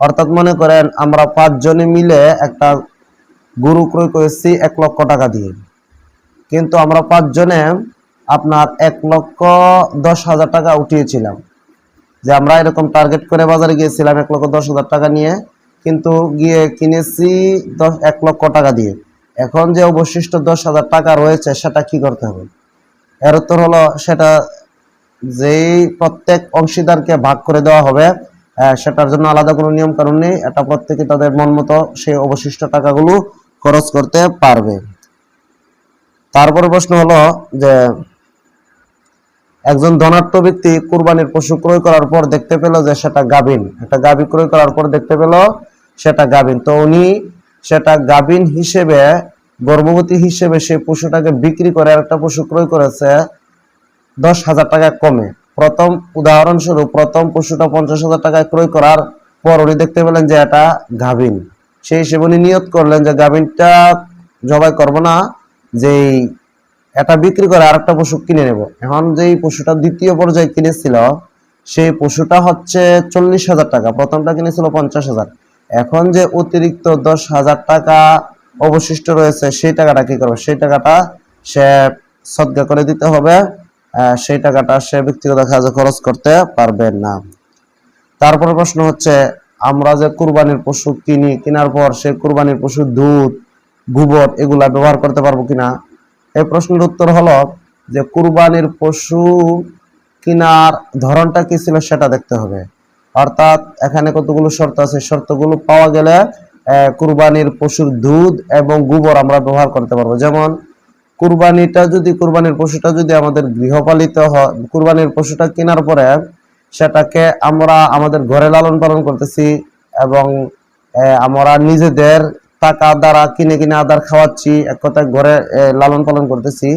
অর্থাৎ মনে করেন আমরা 5 জনে মিলে একটা গরু ক্রয় করেছি 1,00,000 টাকা দিয়ে, কিন্তু আমরা 5 জনে আপনার 1,10,000 টাকা উঠিয়েছিলাম। যে আমরা এরকম টার্গেট করে বাজারে গিয়েছিলাম 1,10,000 টাকা নিয়ে, কিন্তু গিয়ে কিনেছি 1,00,000 টাকা দিয়ে। এখন যে অবশিষ্ট 10,000 টাকা রয়েছে সেটা কি করতে হবে? এর উত্তর হলো সেটা যেই প্রত্যেক অংশীদারকে ভাগ করে দেওয়া হবে, সেটার জন্য আলাদা কোনো নিয়ম কানুন নেই। এটা প্রত্যেকে তাদের মন মতো সেই অবশিষ্ট টাকাগুলো খরচ করতে পারবে। তারপরে প্রশ্ন হলো যে একজন ধনাঢ্য ব্যক্তি কুরবানির পশু ক্রয় করার পর দেখতে পেল যে সেটা গাভীন, একটা গাভী ক্রয় করার পর দেখতে পেল সেটা গাভীন, তো উনি সেটা গাভীন হিসেবে, গর্ভবতী হিসেবে সেই পশুটাকে বিক্রি করে আরেকটা পশু ক্রয় করেছে 10,000 টাকা কমে। প্রথম উদাহরণস্বরূপ প্রথম পশুটা 50,000 টাকায় ক্রয় করার পর উনি দেখতে পেলেন যে এটা গাভীন, সেই হিসেবে উনি নিয়ত করলেন যে গাভীনটা জবাই করব না, যেই এটা বিক্রি করে আরেকটা পশু কিনে নেব। এখন যেই পশুটা দ্বিতীয় পর্যায়ে কিনেছিল সেই পশুটা হচ্ছে 40,000 টাকা, প্রথমটা কিনেছিল 50,000। এখন যে অতিরিক্ত 10,000 টাকা অবশিষ্ট রয়েছে সেই টাকাটা কি করবে? সেই টাকাটা সে সদকা করে দিতে হবে। সেই টাকাটা সে ব্যক্তিগত কাজে খরচ করতে পারবে না। তারপরে প্রশ্ন হচ্ছে আমরা যে কুরবানির পশু কিনি, কেনার পর সেই কুরবানির পশুর দুধ, গোবর এগুলা ব্যবহার করতে পারবো কিনা? এই প্রশ্নের উত্তর হলো যে কুরবানির পশু কেনার ধরনটা কি ছিল সেটা দেখতে হবে। অর্থাৎ এখানে কতগুলো শর্ত আছে, শর্তগুলো পাওয়া গেলে কুরবানির পশুর দুধ এবং গোবর আমরা ব্যবহার করতে পারবো। যেমন কুরবানির পশুটা যদি আমাদের গৃহপালিত হয়, কুরবানির পশুটা কেনার পরে সেটাকে আমরা আমাদের ঘরে লালন পালন করতেছি এবং আমরা নিজেদের টাকা দ্বারা কিনে কিনে আদার খাওয়াচ্ছি, এক কথায় ঘরে লালন পালন করতেছি,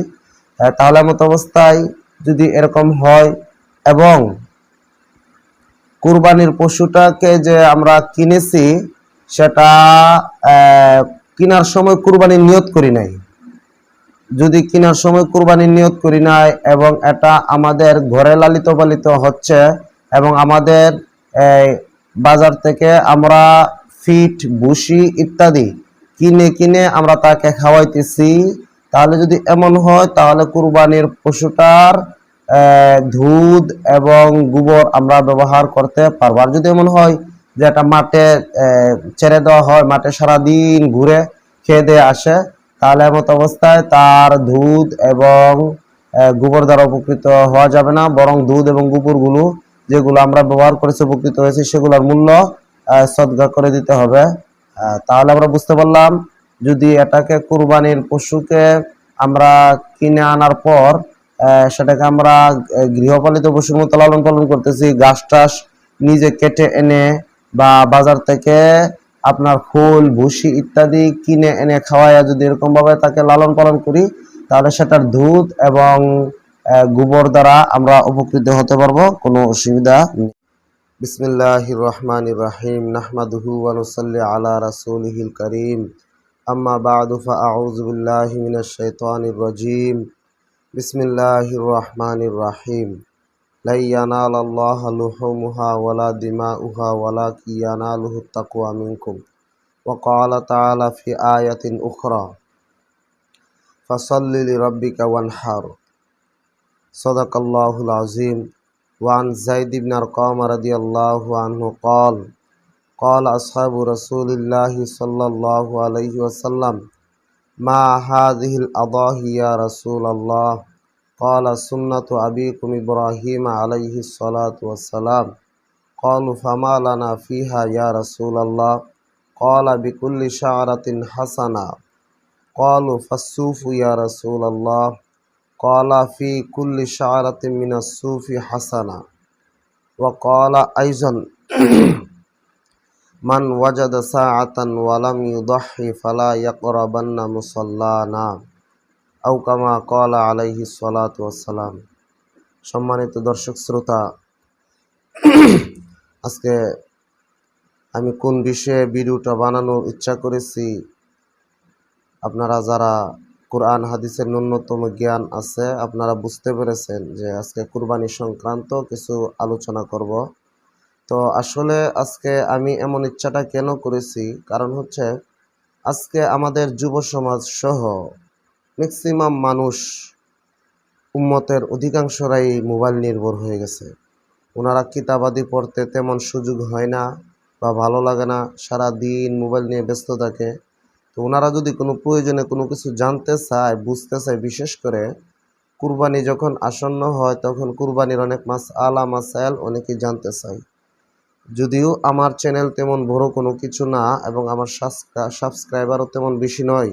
তাহলে মতো অবস্থায় যদি এরকম হয় এবং কুরবানির পশুটাকে যে আমরা কিনেছি সেটা কেনার সময় কুরবানির নিয়ত করি নাই, যদি কেনার সময় কুরবানির নিয়ত করি নাই এবং এটা আমাদের ঘরে লালিত পালিত হচ্ছে এবং আমাদের বাজার থেকে আমরা ফিট, ভুসি ইত্যাদি কিনে কিনে আমরা তাকে খাওয়াইতেছি, তাহলে যদি এমন হয় তাহলে কুরবানির পশুটার দুধ এবং গোবর আমরা ব্যবহার করতে পারবো। আর যদি এমন হয় যে এটা মাঠে ছেড়ে দেওয়া হয়, মাঠে সারাদিন ঘুরে খেয়ে দিয়ে আসে, তাহলে এমত অবস্থায় তার দুধ এবং গোবর দ্বারা উপকৃত হওয়া যাবে না, বরং দুধ এবং গোবরগুলো যেগুলো আমরা ব্যবহার করেছি, উপকৃত হয়েছে, সেগুলোর মূল্য সদকা করে দিতে হবে। তাহলে আমরা বুঝতে পারলাম যদি এটাকে কুরবানির পশুকে আমরা কিনে আনার পর সেটাকে আমরা গৃহপালিত পশুর মতো লালন পালন করতেছি, ঘাস টাস নিজে কেটে এনে বা বাজার থেকে আপনার খোল, ভুসি ইত্যাদি কিনে এনে খাওয়াইয়া যদি এরকম ভাবে তাকে লালন পালন করি, তাহলে সেটার দুধ এবং গোবর দ্বারা আমরা উপকৃত হতে পারবো, কোনো অসুবিধা নেই। বিসমিল্লাহির রহমানির রহিম, নাহমাদুহু ওয়া নুসাল্লি আলা রাসূলিহিল কারীম, আম্মা বা'দু, ফাআউযু বিল্লাহি মিনাশ শাইতানির রাজীম। বিসমিল্লাহির রহমানির রহিম। লা ইয়ানালাল্লাহু লুহুমুহা ওয়ালা দিমাউহা ওয়ালাকিন ইয়ানালুহুত তাকওয়া মিনকুম। ওয়া ক্বালা তাআলা ফি আয়াতিন উখরা, ফাসাল্লি লিরাব্বিকা ওয়ানহার। সাদাকাল্লাহুল আযীম। ওয়া আন যায়েদ ইবনে আরকাম রাদিয়াল্লাহু আনহু ক্বাল ক্বালা আসহাবু রাসূলিল্লাহি সাল্লাল্লাহু আলাইহি ওয়াসাল্লাম, মা হাযিহিল আদাহি ইয়া রাসূলাল্লাহ? ক্বালা সুন্নাতু আবিকুম ইব্রাহিম আলাইহিস সালাতু ওয়াসসালাম। ক্বালু ফামা লানা ফিহা ইয়া রাসূলাল্লাহ? ক্বালা বিকুল্লি শা'রাতিন হাসানা। ক্বালু ফাসসুফু ইয়া রাসূলাল্লাহ? ক্বালা ফি কুল্লি শা'রাতিন মিনাস সুফি হাসানা। ওয়া ক্বালা আইযান মান ওয়াজাদা সাআতান ওয়া লাম ইউদাহহি ফালা ইয়াকরাবান্না মুসাল্লানা, আও কামা ক্বালা আলাইহিস সালাতু ওয়াসসালাম। সম্মানিত দর্শক শ্রোতা, আজকে আমি কোন বিষয়ে ভিডিওটা বানানোর ইচ্ছা করেছি, আপনারা যারা কোরআন হাদিসের ন্যূনতম জ্ঞান আছে আপনারা বুঝতে পেরেছেন যে আজকে কুরবানি সংক্রান্ত কিছু আলোচনা করব। তো আসলে আজকে আমি এমন ইচ্ছাটা কেন করেছি, কারণ হচ্ছে আজকে আমাদের যুব সমাজ সহ ম্যাক্সিমাম মানুষ, উম্মতের অধিকাংশরাই মোবাইল নির্ভর হয়ে গেছে। ওনারা কিতাবাদি পড়তে তেমন সুযোগ হয় না বা ভালো লাগে না, সারা দিন মোবাইল নিয়ে ব্যস্ত থাকে। তো ওনারা যদি কোনো প্রয়োজনে কোনো কিছু জানতে চায়, বুঝতে চায়, বিশেষ করে কুরবানি যখন আসন্ন হয় তখন কুরবানির অনেক মাসাইল অনেকেই জানতে চায়। যদিও আমার চ্যানেল তেমন বড় কোনো কিছু না এবং আমার সাবস্ক্রাইবারও তেমন বেশি নয়,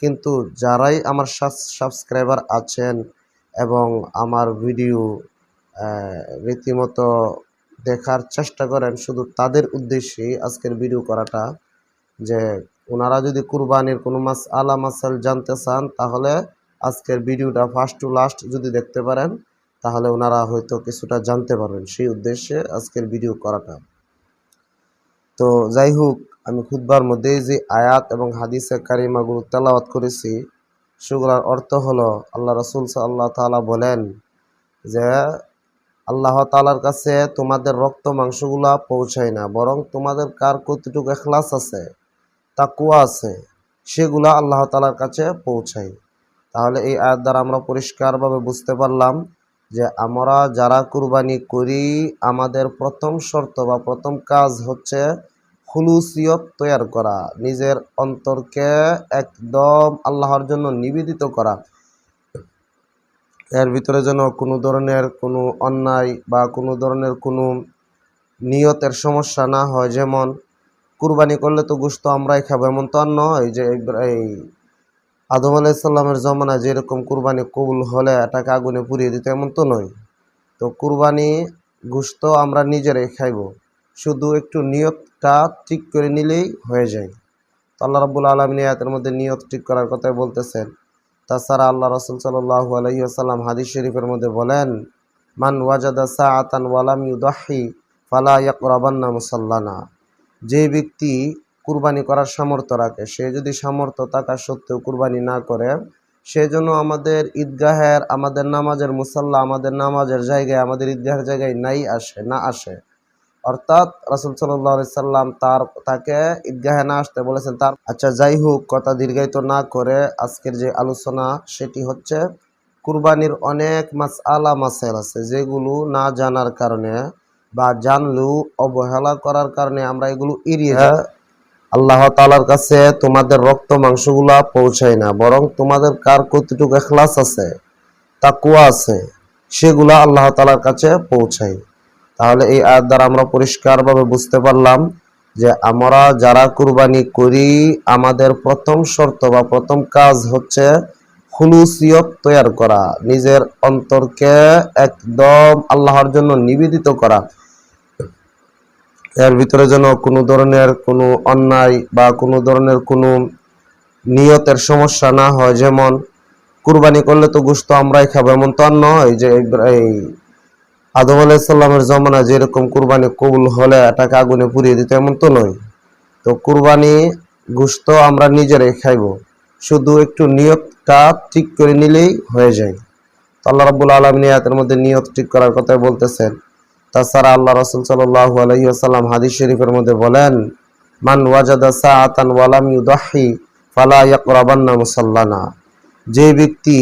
কিন্তু যারাই আমার সাবস্ক্রাইবার আছেন এবং আমার ভিডিও রীতিমতো দেখার চেষ্টা করেন, শুধু তাদের উদ্দেশ্যেই আজকের ভিডিও করাটা, যে ওনারা যদি কুরবানির কোনো মাসাইল জানতে চান তাহলে আজকের ভিডিওটা ফার্স্ট টু লাস্ট যদি দেখতে পারেন তাহলে ওনারা হয়তো কিছুটা জানতে পারবেন, সেই উদ্দেশ্যে আজকের ভিডিও করাটা। তো যাই হোক, আমি খুতবার মধ্যে যে আয়াত এবং হাদিসে কারিমাগুলো তেলাওয়াত করেছি সেগুলোর অর্থ হলো, আল্লাহ রাসূল সাল্লাল্লাহু তাআলা বলেন যে আল্লাহ তাআলার কাছে তোমাদের রক্ত মাংসগুলা পৌঁছায় না, বরং তোমাদের কার কতটুকু ইখলাস আছে, তাকওয়া আছে, সেগুলা আল্লাহ তাআলার কাছে পৌঁছায়। তাহলে এই আয়াত দ্বারা আমরা পরিষ্কারভাবে বুঝতে পারলাম যে আমরা যারা কুরবানি করি আমাদের প্রথম শর্ত বা প্রথম কাজ হচ্ছে খুলুসিয়ত তৈয়ার করা, নিজের অন্তরকে একদম আল্লাহর জন্য নিবেদিত করা। এর ভিতরে যেন কোনো ধরনের কোনো অন্যায় বা কোনো ধরনের কোনো নিয়তের সমস্যা না হয়। যেমন কুরবানি করলে তো গোশত আমরাই খাবো এমন তো আর নয়, যে এই আদম আলাইসাল্লামের জমানায় যেরকম কুরবানি কবুল হলে এটাকে আগুনে পুড়িয়ে দিত এমন তো নয়। তো কুরবানি গোশত আমরা নিজেরাই খাইব, শুধু একটু নিয়তটা ঠিক করে নিলেই হয়ে যায়। তো আল্লাহ রাব্বুল আলামিন আয়াতের মধ্যে নিয়ত ঠিক করার কথাই বলতেছেন। তাছাড়া আল্লাহ রাসূল সাল্লাল্লাহু আলাইহি ওয়াসাল্লাম হাদিস শরীফের মধ্যে বলেন, মান ওয়াজাদা সাআতান ওয়া লাম ইউদাহি ফালা ইয়াকরাবান্না মুসাল্লানা। যে ব্যক্তি কুরবানি করার সামর্থ্য রাখে, সে যদি সামর্থ্য থাকা সত্ত্বেও কুরবানি না করে, সে যেন আমাদের ঈদগাহের, আমাদের নামাজের মুসাল্লা, আমাদের নামাজের জায়গায়, আমাদের ঈদগাহের জায়গায় না আসে। অর্থাৎ রাসূল সাল্লাল্লাহু আলাইহি সাল্লাম তাকে ঈদগাহে না আসতে বলেছেন। আচ্ছা, যাই হোক, কথা দীর্ঘায়িত না করে আজকের যে আলোচনা সেটি হচ্ছে কুরবানির অনেক মাসাইল আছে যেগুলো না জানার কারণে বা জানলেও অবহেলা করার কারণে আমরা এগুলো এড়িয়ে যাই। আল্লাহ তাআলার কাছে তোমাদের রক্ত মাংসগুলা পৌঁছায় না, বরং তোমাদের কার কতটুকু ইখলাস আছে, তাকওয়া আছে, সেগুলা আল্লাহ তাআলার কাছে পৌঁছায়। তাহলে এই আয়াত দ্বারা আমরা পরিষ্কারভাবে বুঝতে পারলাম যে আমরা যারা কুরবানি করি আমাদের প্রথম শর্ত বা প্রথম কাজ হচ্ছে খুলুসিয়ত তৈয়ার করা, নিজের অন্তরকে একদম আল্লাহর জন্য নিবেদিত করা। এর ভিতরে যেন কোনো ধরনের কোনো অন্যায় বা কোনো ধরনের কোনো নিয়তের সমস্যা না হয়। যেমন কুরবানি করলে তো গোশত আমরাই খাবো এমন তো আর নয়, যে এই আদম আলাইসাল্লামের জমানায় যেরকম কুরবানি কবুল হলে এটাকে আগুনে পুড়িয়ে দিত এমন তো নয়। তো কুরবানি গোশত আমরা নিজেরাই খাইব, শুধু একটু নিয়তটা ঠিক করে নিলেই হয়ে যায়। তো আল্লাহ রাব্বুল আলামিন আয়াতের মধ্যে নিয়ত ঠিক করার কথা বলতেছেন। তাছাড়া আল্লাহ রাসূল সাল্লাল্লাহু আলাইহি ওয়াসাল্লাম হাদিস শরীফের মধ্যে বলেন, মান ওয়াজাদা সাআতান ওয়া লাম ইউদাহি ফালা ইয়াকরাবান্না মুসাল্লানা। যে ব্যক্তি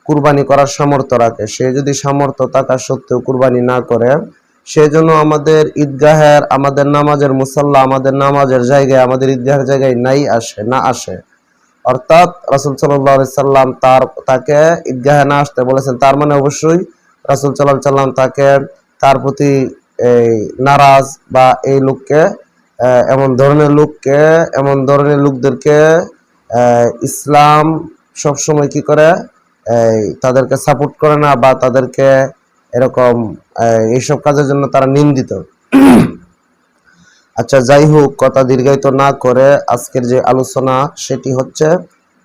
কুরবানি করার সামর্থ্য রাখে, সে যদি সামর্থ্য থাকা সত্ত্বেও কুরবানি না করে, সে যেন আমাদের ঈদগাহের, আমাদের নামাজের মুসাল্লা, আমাদের নামাজের জায়গায়, আমাদের ঈদগাহের জায়গায় না আসে। অর্থাৎ রাসূল সাল্লাল্লাহু আলাইহি সাল্লাম তাকে ঈদগাহে না আসতে বলেছেন, তার মানে অবশ্যই রাসূল সাল্লাল্লাহু আলাইহি সাল্লাম তার প্রতি এই নারাজ বা এই লোককে, এমন ধরনের লোকদেরকে ইসলাম সবসময় কি করে, তাদেরকে সাপোর্ট করে না বা তাদেরকে এরকম এইসব কাজের জন্য তারা নিন্দিত। আচ্ছা, যাই হোক, কথা দীর্ঘায়িত না করে আজকের যে আলোচনা সেটি হচ্ছে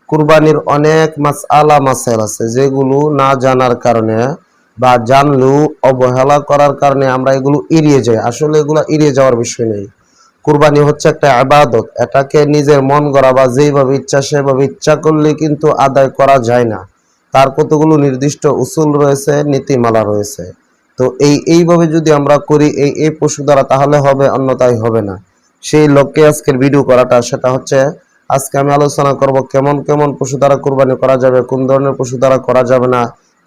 কুরবানির অনেক মাসাইল আছে যেগুলো না জানার কারণে বা জানলেও অবহেলা করার কারণে আমরা এগুলো এড়িয়ে যাই। আসলে এগুলো এড়িয়ে যাওয়ার বিষয় নেই। কুরবানি হচ্ছে একটা ইবাদত, এটাকে নিজের মন গড়া বা যেভাবে ইচ্ছা সেভাবে ইচ্ছা করলে কিন্তু আদায় করা যায় না। তার কতগুলো নির্দিষ্ট উসুল রয়েছে, নীতিমালা রয়েছে। তো এইভাবে যদি আমরা করি এই পশু দ্বারা, তাহলে হবে, অন্যথায় হবে না। সেই লক্ষ্যে আজকের ভিডিও করাটা, সেটা হচ্ছে আজকে আমি আলোচনা করব কেমন কেমন পশু দ্বারা কুরবানি করা যাবে, কোন ধরনের পশু দ্বারা করা যাবে না,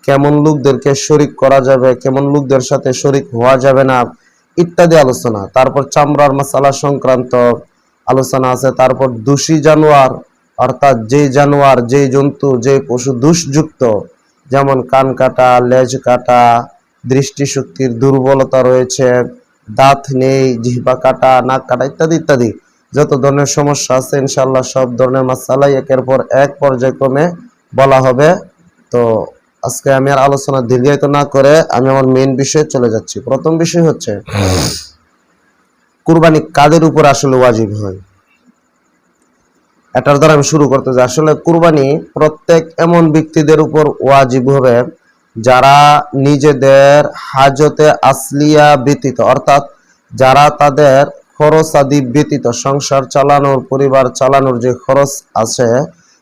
কেমন লোকদেরকে শরীক করা যাবে, কেমন লোকদের সাথে শরীক হওয়া যাবে না, ইত্যাদি আলোচনা। তারপর চামড়ার মাসালা সংক্রান্ত আলোচনা আছে। তারপর দোষী জানোয়ার, অর্থাৎ যে জানোয়ার, যে জন্তু, যে পশু দোষযুক্ত, যেমন কান কাটা, লেজ কাটা, দৃষ্টিশক্তির দুর্বলতা রয়েছে, দাঁত নেই, জিহ্বা কাটা, নাক কাটা, ইত্যাদি ইত্যাদি যত ধরনের সমস্যা আছে, ইনশাআল্লাহ সব ধরনের মাসালাই একের পর এক পর্যায়ক্রমে বলা হবে। তো আজকে আমি আর আলোচনা দীর্ঘায়িত না করে আমি আমার মেইন বিষয়ে চলে যাচ্ছি। প্রথম বিষয় হচ্ছে কুরবানি কাদের উপর আসলে ওয়াজিব হয়, এটার দ্বারা আমি শুরু করতে যাই। আসলে কুরবানি প্রত্যেক এমন ব্যক্তিদের উপর ওয়াজিব হবে যারা নিজেদের হাজতে আসলিয়া ব্যতীত, অর্থাৎ যারা তাদের খরচ আদি ব্যতীত, সংসার চালানোর, পরিবার চালানোর যে খরচ আছে,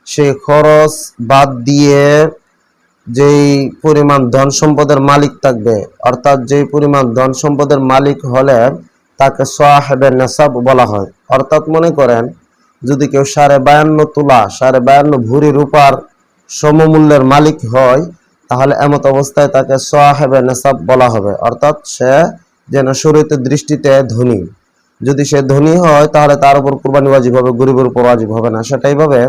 সেই খরচ বাদ দিয়ে যেই পরিমাণ ধন সম্পদের মালিক থাকবে, অর্থাৎ যেই পরিমাণ ধন সম্পদের মালিক হলে তাকে সাহেবে নেসাব বলা হয়। অর্থাৎ মনে করেন যদি কেউ 52.5 তোলা, 52.5 ভরি রূপার সমমূল্যের মালিক হয়, তাহলে এমত অবস্থায় তাকে সাহেবে নেসাব বলা হবে। অর্থাৎ সে যেন শরীয়তের দৃষ্টিতে ধনী। যদি সে ধনী হয় তাহলে তার উপর কুরবানি ওয়াজিব হবে, গরিবের উপর ওয়াজিব হবে না। সেটাই ভাবে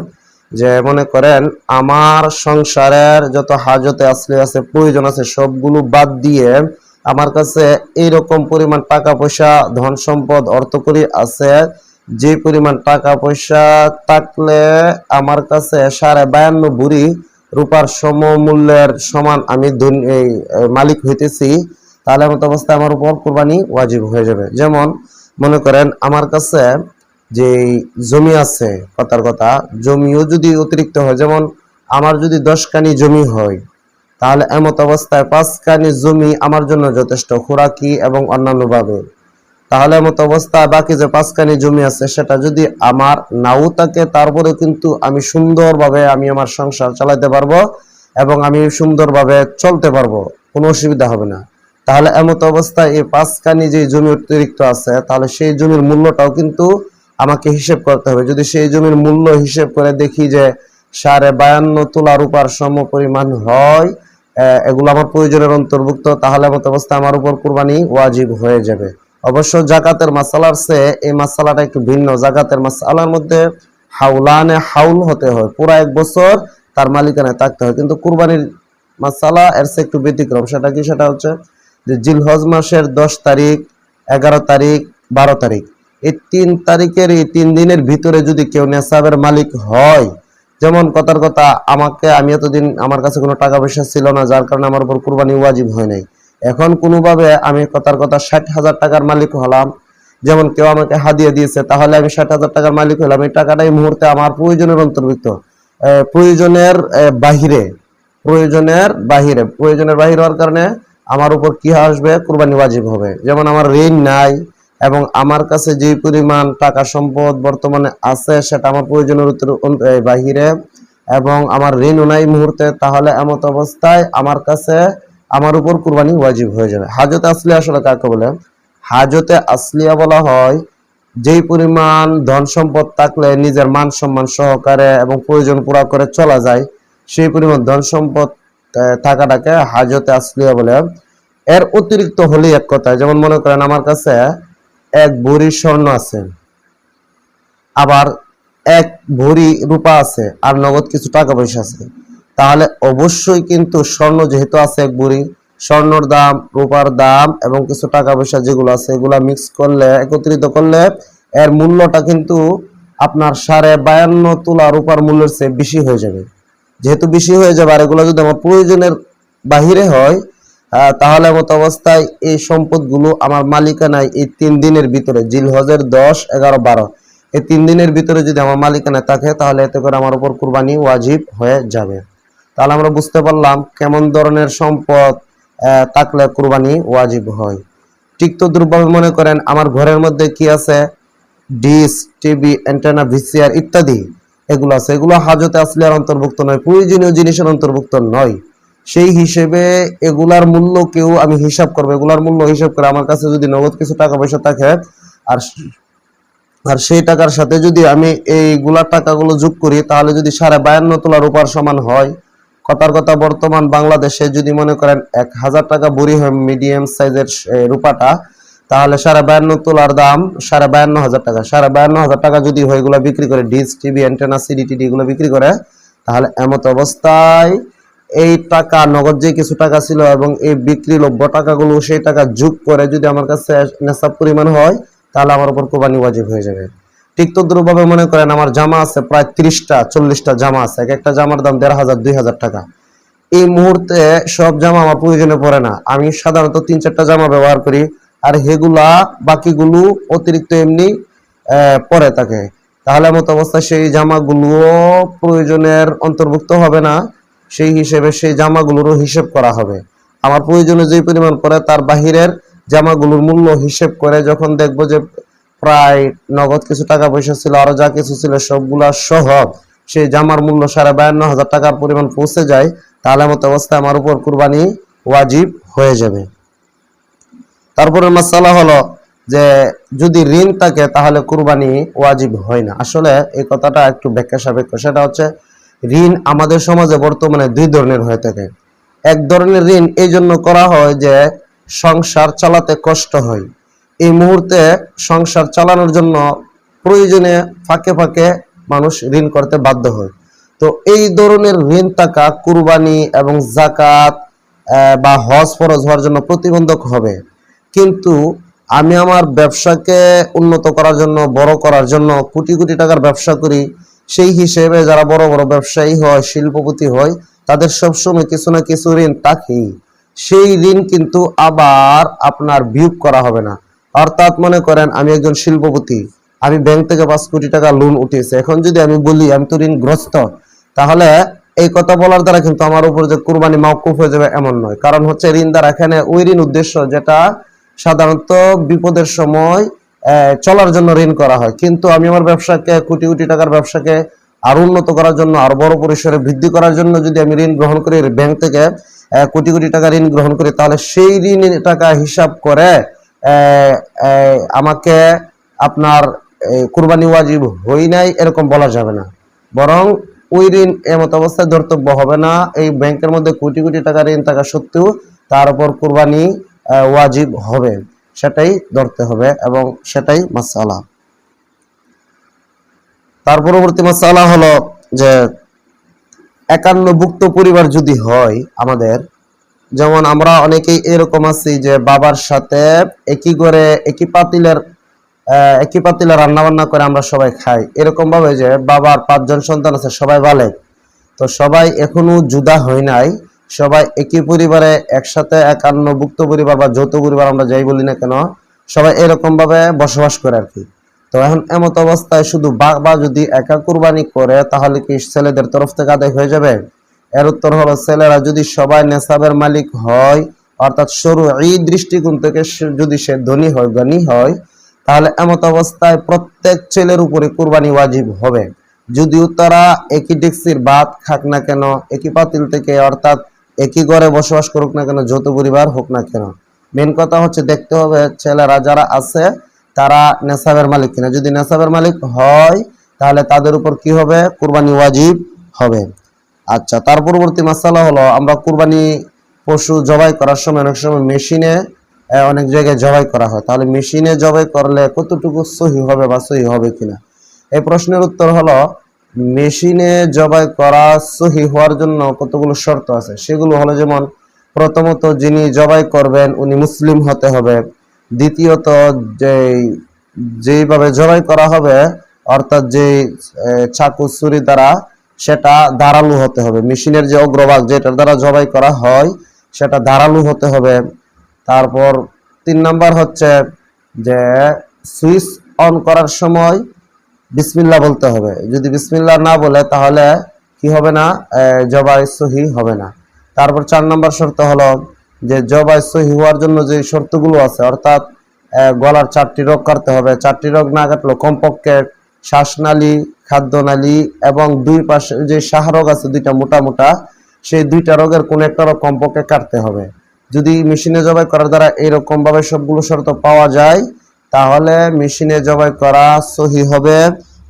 যে মনে করেন আমার সংসারের যত হাজতে আসলে আছে, প্রয়োজন আছে, সবগুলো বাদ দিয়ে আমার কাছে এইরকম পরিমাণ টাকা পয়সা, ধন সম্পদ, অর্থকড়ি আছে, যে পরিমাণ টাকা পয়সা থাকলে আমার কাছে 52.5 ভরি রূপার সমমূল্যের সমান আমি মালিক হইতেছি, তাহলে মতো অবস্থায় আমার উপর কুরবানি ওয়াজিব হয়ে যাবে। যেমন মনে করেন আমার কাছে যে জমি আছে, কথার কথা, জমিও যদি অতিরিক্ত হয়, যেমন আমার যদি 10 কানি জমি হয়, তাহলে এমত অবস্থায় 5 কানি জমি আমার জন্য যথেষ্ট, খোরাকি এবং অন্যান্য ভাবে। তাহলে এমত অবস্থায় বাকি যে 5 কানি জমি আছে, সেটা যদি আমার নাও থাকে, তারপরে কিন্তু আমি সুন্দরভাবে আমি আমার সংসার চালাতে পারবো এবং আমি সুন্দরভাবে চলতে পারবো, কোনো অসুবিধা হবে না। তাহলে এমত অবস্থায় এই 5 কানি যে জমি অতিরিক্ত আছে, তাহলে সেই জমির মূল্যটাও কিন্তু আমাকে হিসেব করতে হবে। যদি সেই জমির মূল্য হিসেব করে দেখি যে 52.5 তোলা রূপার সম পরিমাণ হয়, এগুলো আমার প্রয়োজনের অন্তর্ভুক্ত, তাহলে এমত অবস্থায় আমার উপর কুরবানি ওয়াজিব হয়ে যাবে। অবশ্য জাকাতের মাসালার চেয়ে এই মাসালাটা একটু ভিন্ন। জাকাতের মাসালার মধ্যে হাউলানে হাউল হতে হয়, পুরা 1 বছর তার মালিকানায় থাকতে হয়, কিন্তু কুরবানির মাসালা এর চেয়ে একটু ব্যতিক্রম। সেটা কি? সেটা হচ্ছে যে জিলহজ মাসের 10 তারিখ, 11 তারিখ, 12 তারিখ, এই 3 তারিখের, এই 3 দিনের ভিতরে যদি কেউ নেসাবের মালিক হয়, যেমন কথার কথা আমি এতদিন আমার কাছে কোনো টাকা পয়সা ছিল না, যার কারণে আমার উপর কুরবানি ওয়াজিব হয় নাই। এখন কোনোভাবে আমি কথার কথা 60,000 টাকার মালিক হলাম, যেমন কেউ আমাকে হাদিয়া দিয়েছে, তাহলে আমি 60,000 টাকার মালিক হলাম। এই টাকাটা এই মুহূর্তে আমার প্রয়োজনের অন্তর্ভুক্ত, প্রয়োজনের বাহিরে, প্রয়োজনের বাহিরে হওয়ার কারণে আমার উপর কি আসবে? কুরবানি ওয়াজিব হবে। যেমন আমার ঋণ নাই এবং আমার কাছে যে পরিমাণ টাকা সম্পদ বর্তমানে আছে, সেটা আমার প্রয়োজনের বাহিরে, এবং আমার ঋণও নাই মুহূর্তে, তাহলে এমত অবস্থায় আমার কাছে, আমার উপর কুরবানি ওয়াজিব হয়ে যাবে। হাজতে আসলিয়া আসলে কাকে বলে? হাজতে আসলিয়া বলা হয় যেই পরিমাণ ধন সম্পদ থাকলে নিজের মান সম্মান সহকারে এবং প্রয়োজন পুরা করে চলা যায়, সেই পরিমাণ ধন সম্পদ থাকাটাকে হাজতে আসলিয়া বলে। এর অতিরিক্ত হলে এক কথায়, যেমন মনে করেন আমার কাছে 1 ভরি স্বর্ণ আছে, আবার 1 ভরি রূপা আছে, আর নগদ কিছু টাকা পয়সা আছে, তাহলে অবশ্যই কিন্তু স্বর্ণ যেহেতু আছে 1 ভরি, স্বর্ণর দাম, রূপার দাম এবং কিছু টাকা পয়সা যেগুলো আছে, এগুলা মিক্স করলে, একত্রিত করলে এর মূল্যটা কিন্তু আপনার 52.5 তোলা রূপার মূল্যের চেয়ে বেশি হয়ে যাবে। যেহেতু বেশি হয়ে যাবে, আর এগুলো যদি আমার প্রয়োজনের বাহিরে হয়, তাহলে মতো অবস্থায় এই সম্পদগুলো আমার মালিকানায় এই 3 দিনের ভিতরে, জিলহজের 10, 11, 12, এই 3 দিনের ভিতরে যদি আমার মালিকানায় থাকে, তাহলে এতে করে আমার উপর কুরবানি ওয়াজিব হয়ে যাবে। তাহলে আমরা বুঝতে পারলাম কেমন ধরনের সম্পদ থাকলে কুরবানি ওয়াজিব হয়। ঠিক তো দুর্বল মনে করেন আমার ঘরের মধ্যে কি আছে? ডিস, টিভি, অ্যান্টেনা, ভিসিআর ইত্যাদি এগুলো আছে, এগুলো হাজতে আসলিয়ার অন্তর্ভুক্ত নয়, প্রয়োজনীয় জিনিসের অন্তর্ভুক্ত নয়। সেই হিসেবে এগুলার মূল্য কেউ আমি হিসাব করবো, এগুলার মূল্য হিসাব করে আমার কাছে যদি নগদ কিছু টাকা পয়সা থাকে আর আর সেই টাকার সাথে যদি আমি এইগুলা টাকাগুলো যোগ করি, তাহলে যদি 52.5 তোলা রূপার সমান হয়, কথার কথা বর্তমান বাংলাদেশে যদি মনে করেন 1000 টাকা ভরি হয় মিডিয়াম সাইজের রূপাটা, তাহলে 52.5 তোলার দাম 52,500 টাকা। 52,500 টাকা যদি হয় এগুলো বিক্রি করে, ডিস টিভি অ্যান্টেনা সিডি টিডি এগুলো বিক্রি করে, তাহলে এমত অবস্থায় এই টাকা নগদ যে কিছু টাকা ছিল এবং এই বিক্রি লভ্য টাকাগুলো সেই টাকা যোগ করে যদি আমার কাছে নেশাব পরিমাণ হয়, তাহলে আমার উপর কোরবানি ওয়াজিব হয়ে যাবে। ঠিক তদ্রুপভাবে মনে করেন আমার জামা আছে প্রায় 30টা 40টা জামা আছে, এক একটা জামার দাম 1,500 2,000 টাকা। এই মুহূর্তে সব জামা আমার প্রয়োজনে পড়ে না, আমি সাধারণত 3-4টা জামা ব্যবহার করি, আর সেগুলা বাকিগুলো অতিরিক্ত এমনি পরে থাকে। তাহলে মতো অবস্থায় সেই জামাগুলো প্রয়োজনের অন্তর্ভুক্ত হবে না, সেই হিসেবে সেই জামাগুলোরও হিসেব করা হবে। আমার প্রয়োজনে যে পরিমাণ পরে তার বাহিরের জামাগুলোর মূল্য হিসেব করে যখন দেখবো যে প্রায় নগদ কিছু টাকা পয়সা ছিল, আরো যা কিছু ছিল সবগুলা সহ সেই জামার মূল্য 52,500 টাকার পরিমাণ পৌঁছে যায়, তাহলে মতো অবস্থায় আমার উপর কুরবানি ওয়াজিব হয়ে যাবে। তারপরে মাসালা হলো যে যদি ঋণ থাকে তাহলে কুরবানি ওয়াজিব হয় না। আসলে এই কথাটা একটু ব্যাখ্যা সাপেক্ষ। সেটা হচ্ছে ঋণ আমাদের সমাজে বর্তমানে দুই ধরনের হয়ে থাকে। এক ধরনের ঋণ এই জন্য করা হয় যে সংসার চালাতে কষ্ট হয়, এই মুহূর্তে সংসার চালানোর জন্য প্রয়োজনে ফাঁকে ফাঁকে মানুষ ঋণ করতে বাধ্য হয়। তো এই ধরনের ঋণ টাকা কুরবানি এবং জাকাত বা হজ ফরজ হওয়ার জন্য প্রতিবন্ধক হবে। কিন্তু আমি আমার ব্যবসাকে উন্নত করার জন্য, বড় করার জন্য কোটি কোটি টাকার ব্যবসা করি, সেই হিসেবে যারা বড় বড় ব্যবসায়ী হয়, শিল্পপতি হয়, তাদের সবসময় কিছু না কিছু ঋণ থাকেই। সেই ঋণ কিন্তু আবার আপনার বিয়োগ করা হবে না। অর্থাৎ মনে করেন আমি একজন শিল্পপতি, আমি ব্যাংক থেকে 5 কোটি টাকা লোন উঠিয়েছে, এখন যদি আমি বলি আমি তো ঋণগ্রস্ত, তাহলে এই কথা বলার দ্বারা কিন্তু আমার উপর যে কুরবানি মাওকুফ হয়ে যাবে এমন নয়। কারণ হচ্ছে ঋণ দ্বারা এখানে ওই ঋণ উদ্দেশ্য যেটা সাধারণত বিপদের সময় চলার জন্য ঋণ করা হয়। কিন্তু আমি আমার ব্যবসাকে, কোটি কোটি টাকার ব্যবসাকে আরো উন্নত করার জন্য, আরো বড় পরিসরে বৃদ্ধি করার জন্য যদি আমি ঋণ গ্রহণ করি, ব্যাংক থেকে কোটি কোটি টাকা ঋণ গ্রহণ করি, তাহলে সেই ঋণের টাকা হিসাব করে আমাকে আপনার কুরবানি ওয়াজিব হই নাই এরকম বলা যাবে না। বরং ওই ঋণ এমত অবস্থায় ধর্তব্য হবে না, এই ব্যাংকের মধ্যে কোটি কোটি টাকা ঋণ থাকা সত্ত্বেও তার উপর কুরবানি ওয়াজিব হবে, সেটাই ধরতে হবে এবং সেটাই মাসআলা। তার পরবর্তী মাসআলা হলো যে একান্নভুক্ত পরিবার যদি হয় আমাদের, যেমন আমরা অনেকেই এরকম আছি যে বাবার সাথে একই ঘরে একই পাতিলে রান্না বান্না করে আমরা সবাই খাই। এরকম ভাবে যে বাবার 5 জন সন্তান আছে, সবাই বালেগ, তো সবাই এখনো জুদা হয় নাই, সবাই একই পরিবারে একসাথে একান্নভুক্ত পরিবার বা যৌথ পরিবার আমরা যাই বলি না কেন, সবাই এরকম ভাবে বসবাস করে আর কি। তো এখন এমত অবস্থায় শুধু বাবা যদি একা কুরবানি করে তাহলে কি ছেলেদের তরফ থেকে আদায় হয়ে যাবে? এর উত্তর হলো ছেলেরা যদি সবাই নেসাবের মালিক হয়, অর্থাৎ শরঈ দৃষ্টিকোণ থেকে যদি সে ধনী হয়, জ্ঞানী হয়, তাহলে এমত অবস্থায় প্রত্যেক ছেলের উপরে কুরবানি ওয়াজিব হবে। যদিও তারা একই ডেক্সির ভাত খাক না কেন, একই পাতিল থেকে, অর্থাৎ একই ঘরে বসবাস করুক না কেন, যৌথ পরিবার হোক না কেন, মেন কথা হচ্ছে দেখতে হবে ছেলেরা যারা আছে তারা নেসাবের মালিক কিনা। যদি নেসাবের মালিক হয় তাহলে তাদের উপর কি হবে? কুরবানি ওয়াজিব হবে। আচ্ছা, তার পরবর্তী মাসালা হলো আমরা কুরবানি পশু জবাই করার সময় অনেক সময় মেশিনে অনেক জায়গায় জবাই করা হয়, তাহলে মেশিনে জবাই করলে কতটুকু সহি হবে বা সহি হবে কিনা? এই প্রশ্নের উত্তর হলো মেশিনে জবাই করা সহি হওয়ার জন্য কতগুলো শর্ত আছে। সেগুলো হলো যেমন প্রথমত যিনি জবাই করবেন উনি মুসলিম হতে হবে। দ্বিতীয়ত যেইভাবে জবাই করা হবে, অর্থাৎ যে চাকু ছুরি দ্বারা, সেটা ধারালো হতে হবে। মেশিনের যে অগ্রভাগ যেটার দ্বারা জবাই করা হয় সেটা ধারালো হতে হবে। তারপর 3 নাম্বার হচ্ছে যে সুইচ অন করার সময় বিসমিল্লাহ বলতে হবে। যদি বিসমিল্লাহ না বলে তাহলে কি হবে না? জবাই সহি হবে না। তারপর 4 নাম্বার শর্ত হলো যে জবাই সহি হওয়ার জন্য যে শর্তগুলো আছে, অর্থাৎ গলার 4টি রগ কাটতে হবে। 4টি রগ না কাটলে কমপক্ষে শ্বাসনালী, খাদ্যনালী এবং 2 পাশে যে শাহরগ আছে 2টা মোটা মোটা, সেই দুইটা রোগের কোন একটা রোগ কমপক্ষে কাটতে হবে। যদি মেশিনে জবাই করার দ্বারা এইরকম ভাবে সবগুলো শর্ত পাওয়া যায় তাহলে মেশিনে জবাই করা সহি হবে,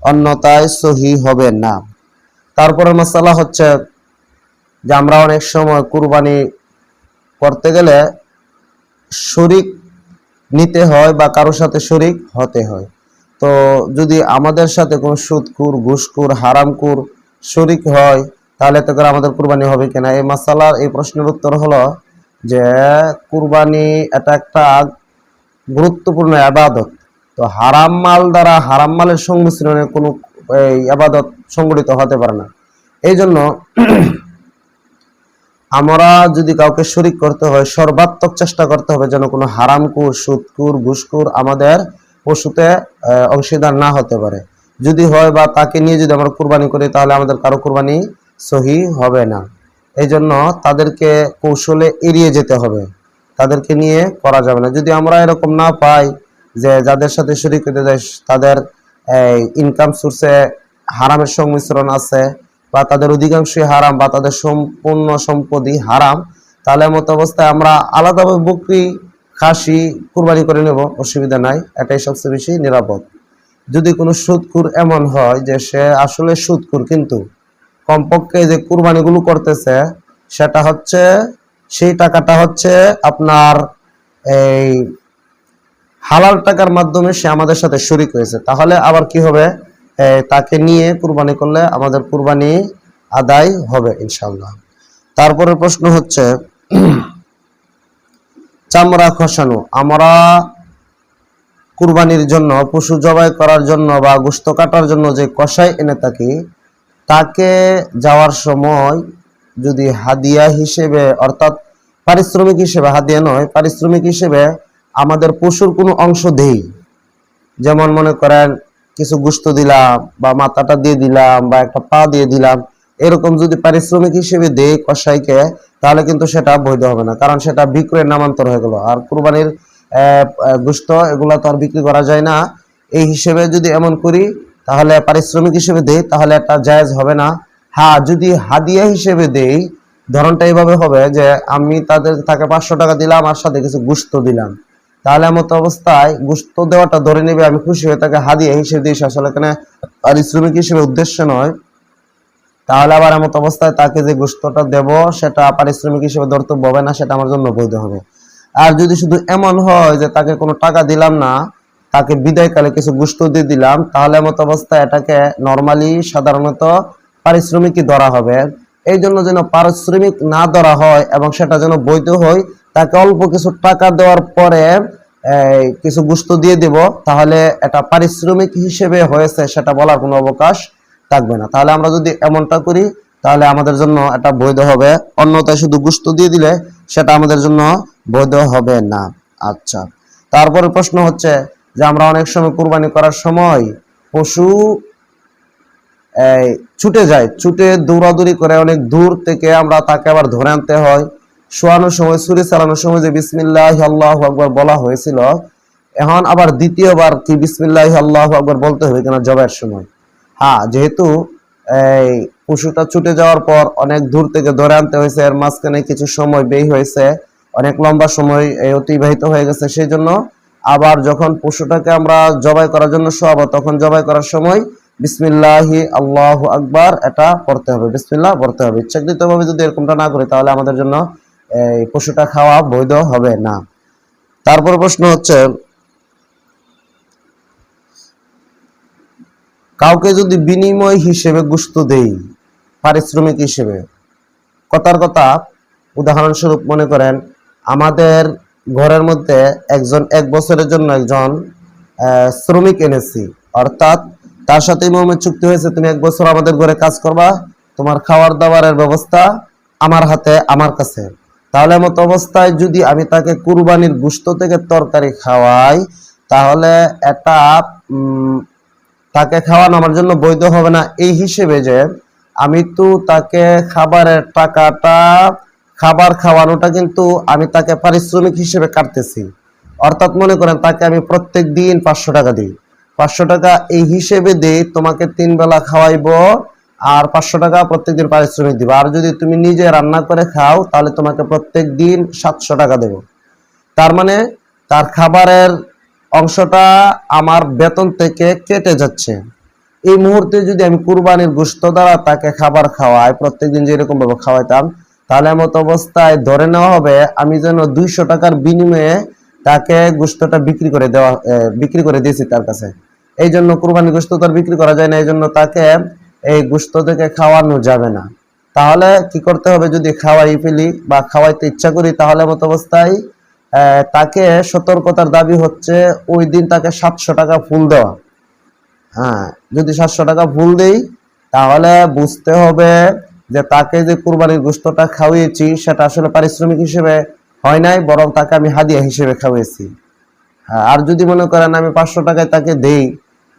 অন্যথায় সহি হবে না। তারপরে মাসালা হচ্ছে যে আমরা অনেক সময় কুরবানি করতে গেলে শরীক নিতে হয় বা কারোর সাথে শরীক হতে হয়। তো যদি আমাদের সাথে কোনো সুদকুর, ঘুষকুর, হারামকুর শরীক হয় তাহলে তো করে আমাদের কুরবানি হবে কিনা, এই মাসালার এই প্রশ্নের উত্তর হলো যে কুরবানি এটা একটা গুরুত্বপূর্ণ ইবাদত। তো হারাম মাল দ্বারা হারাম মালের সংমিশ্রণে কোনো এই ইবাদত সংগঠিত হতে পারে না। এই জন্য আমরা যদি কাউকে শরীক করতে হয় সর্বাত্মক চেষ্টা করতে হবে যেন কোনো হারামকুর, সুদকুর, ঘুষকুর আমাদের পশুতে অংশীদার না হতে পারে। যদি হয় বা তাকে নিয়ে যদি আমরা কুরবানি করি তাহলে আমাদের কারো কুরবানি সহি হবে না। এই জন্য তাদেরকে কৌশলে এড়িয়ে যেতে হবে, তাদেরকে নিয়ে করা যাবে না। যদি আমরা এরকম না পাই যে যাদের সাথে শরীক হতে যায় তাদের ইনকাম সোর্সে হারামের সংমিশ্রণ আছে বা তাদের অধিকাংশই হারাম বা তাদের সম্পূর্ণ সম্পত্তি হারাম, তাহলে মতো অবস্থায় আমরা আলাদাভাবে বকরি, খাসি কুরবানি করে নেব, অসুবিধা নাই, এটাই সবচেয়ে বেশি নিরাপদ। যদি কোনো সুদকুর এমন হয় যে সে আসলে সুদকুর কিন্তু কমপক্ষে যে কুরবানিগুলো করতেছে সেটা হচ্ছে সেই টাকাটা হচ্ছে আপনার এই হালাল টাকার মাধ্যমে সে আমাদের সাথে শরীক হয়েছে, তাহলে আবার কি হবে, তাকে নিয়ে কুরবানি করলে আমাদের কুরবানি আদায় হবে ইনশাআল্লাহ। তারপরে প্রশ্ন হচ্ছে চামড়া খসানো। আমরা কুরবানির জন্য, পশু জবাই করার জন্য বা গোশত কাটার জন্য যে কসাই এনে থাকি তাকে যাওয়ার সময় যদি হাদিয়া হিসেবে অর্থাৎ পারিশ্রমিক হিসেবে, হাদিয়া নয় পারিশ্রমিক হিসেবে আমাদের পশুর কোনো অংশ দেই, যেমন মনে করেন কিছু গোশত দিলাম বা মাথাটা দিয়ে দিলাম বা একটা পা দিয়ে দিলাম, এরকম যদি পারিশ্রমিক হিসেবে দেই কসাইকে তাহলে কিন্তু সেটা বৈধ হবে না, কারণ সেটা বিক্রয়ের নামান্তর হয়ে গেল। আর কুরবানির গোশত এগুলা তো আর বিক্রি করা যায় না, এই হিসেবে যদি এমন করি তাহলে পারিশ্রমিক হিসেবে দেই তাহলে এটা জায়েজ হবে না। হ্যাঁ, যদি হাদিয়া হিসেবে দেই ধরনটা এইভাবে হবে যে আমি তাকে 500 টাকা দিলাম আর সাথে কিছু গোশত দিলাম, তাহলে এমত অবস্থায় গোশত দেওয়াটা ধরে নেবে আমি খুশি হয়ে তাকে হাদিয়া হিসেবে দিয়েছি, আসলে এখানে পারিশ্রমিক হিসেবে উদ্দেশ্য নয়। তাহলে আবার এমত অবস্থায় তাকে যে গোশতটা দেব সেটা পারিশ্রমিক হিসেবে ধর্তব্য হবে না, সেটা আমার জন্য বৈধ হবে। আর যদি শুধু এমন হয় যে তাকে কোনো টাকা দিলাম না, তাকে বিদায়কালে কিছু গোশত দিয়ে দিলাম, তাহলে এমত অবস্থায় এটাকে নর্মালি সাধারণত পারিশ্রমিকই ধরা হবে। এই জন্য যেন পারিশ্রমিক না ধরা হয় এবং সেটা যেন বৈধ হয়, তাকে অল্প কিছু টাকা দেওয়ার পরে কিছু গোশত দিয়ে দেব, তাহলে এটা পারিশ্রমিক হিসেবে হয়েছে সেটা বলার কোনো অবকাশ থাকবে না। তাহলে আমরা যদি এমনটা করি তাহলে আমাদের জন্য এটা বৈধ হবে, অন্যথায় শুধু গোশত দিয়ে দিলে সেটা আমাদের জন্য বৈধ হবে না। আচ্ছা, তারপরে প্রশ্ন হচ্ছে যে আমরা অনেক সময় কুরবানি করার সময় পশু ছুটে যায়, ছুটে দৌড়াদৌড়ি করে অনেক দূর থেকে আমরা তাকে আবার ধরে আনতে হয়। শোয়ানোর সময়, ছুরি চালানোর সময় যে বিসমিল্লাহি আল্লাহু আকবার বলা হয়েছিল, এখন আবার দ্বিতীয়বার কি বিসমিল্লাহি আল্লাহু আকবার বলতে হবে কিনা জবাইয়ের সময়? হ্যাঁ, যেহেতু এই পশুটা ছুটে যাওয়ার পর অনেক দূর থেকে ধরে আনতে হয়েছে, এর মাঝখানে কিছু সময় ব্যয় হয়েছে, অনেক লম্বা সময় অতিবাহিত হয়ে গেছে, সেই জন্য আবার যখন পশুটাকে আমরা জবাই করার জন্য শোয়াবো তখন জবাই করার সময় বিসমিল্লাহি আল্লাহু আকবার এটা পড়তে হবে, বিসমিল্লাহ পড়তে হবে। ইচ্ছাকৃতভাবে যদি এরকমটা না করি তাহলে আমাদের জন্য এই পশুটা খাওয়া বৈধ হবে না। তারপর প্রশ্ন হচ্ছে কাউকে যদি বিনিময় হিসেবে গোশত দেই, পারিশ্রমিক হিসেবে, কথার কথা উদাহরণস্বরূপ মনে করেন আমাদের ঘরের মধ্যে একজন 1 বছরের জন্য একজন শ্রমিক এনেছি, অর্থাৎ তার সাথে মর্মে চুক্তি হয়েছে তুমি 1 বছর আমাদের ঘরে কাজ করবা, তোমার খাওয়ার দাওয়ারের ব্যবস্থা আমার হাতে, আমার কাছে। তাহলে মতো অবস্থায় যদি আমি তাকে কুরবানির গোশত থেকে তরকারি খাওয়াই তাহলে এটা তাকে খাওয়ানো আমার জন্য বৈধ হবে না, এই হিসেবে যে আমি তো তাকে খাবারের টাকাটা, খাবার খাওয়ানোটা কিন্তু আমি তাকে পারিশ্রমিক হিসেবে কাটতেছি। অর্থাৎ মনে করেন তাকে আমি প্রত্যেক দিন 500 টাকা দিই, 500 টাকা এই হিসেবে দিই তোমাকে 3 বেলা খাওয়াইবো আর 500 টাকা প্রত্যেকদিন পারিশ্রমিক দিবা। আর যদি তুমি নিজে রান্না করে খাও তাহলে তোমাকে প্রত্যেক দিন 700 টাকা দেব। তার মানে তার খাবারের অংশটা আমার বেতন থেকে কেটে যাচ্ছে। এই মুহূর্তে যদি আমি কুরবানির গোশত দ্বারা তাকে খাবার খাওয়াই, প্রত্যেকদিন যেরকম ভাবে খাওয়াইতাম, তাহলে এমত অবস্থায় ধরে নেওয়া হবে আমি যেন 200 টাকার বিনিময়ে তাকে গোশতটা বিক্রি করে দিয়েছি তার কাছে। এই জন্য কুরবানির গোশত তো আর বিক্রি করা যায় না, এই জন্য তাকে এই গোশত থেকে খাওয়ানো যাবে না। তাহলে কি করতে হবে, যদি খাওয়াই ফেলি বা খাওয়াইতে ইচ্ছা করি, তাহলে এমত অবস্থায় তাকে সতর্কতার দাবি হচ্ছে ওই দিন তাকে 700 টাকা ফুল দেওয়া। হ্যাঁ, যদি 700 টাকা ভুল দেই তাহলে বুঝতে হবে যে তাকে যে কুরবানির গোশতটা খাওয়িয়েছি সেটা আসলে পারিশ্রমিক হিসেবে হয় নাই, বরং তাকে আমি হাদিয়া হিসেবে খাওয়িয়েছি। হ্যাঁ, আর যদি মনে করেন আমি 500 টাকায় তাকে দেই,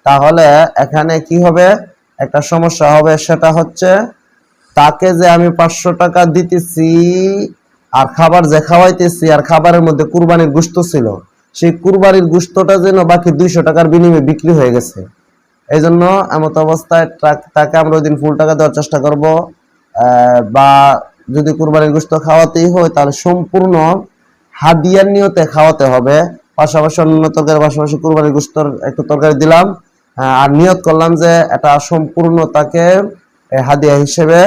তাহলে এখানে কি হবে, একটা সমস্যা হবে। সেটা হচ্ছে তাকে যে আমি 500 টাকা দিতেছি আর খাবার যে খাওয়াইতেছি, আর খাবারের মধ্যে কুরবানির গোশত ছিল, সেই কুরবানির গোশতটা যেন বাকি 200 টাকার বিনিময়ে বিক্রি হয়ে গেছে। এই জন্য এমত অবস্থায় তাকে আমরা ওই দিন ফুল টাকা দেওয়ার চেষ্টা করব। বা যদি কুরবানির গোশত খাওয়াতেই হয় তাহলে সম্পূর্ণ হাদিয়ার নিয়তে খাওয়াতে হবে। পাশাপাশি অন্য তরকারি পাশাপাশি কুরবানির গোশতর একটু তরকারি দিলাম, আর নিয়ত করলাম যে এটা সম্পূর্ণ তাকে হাদিয়া হিসেবে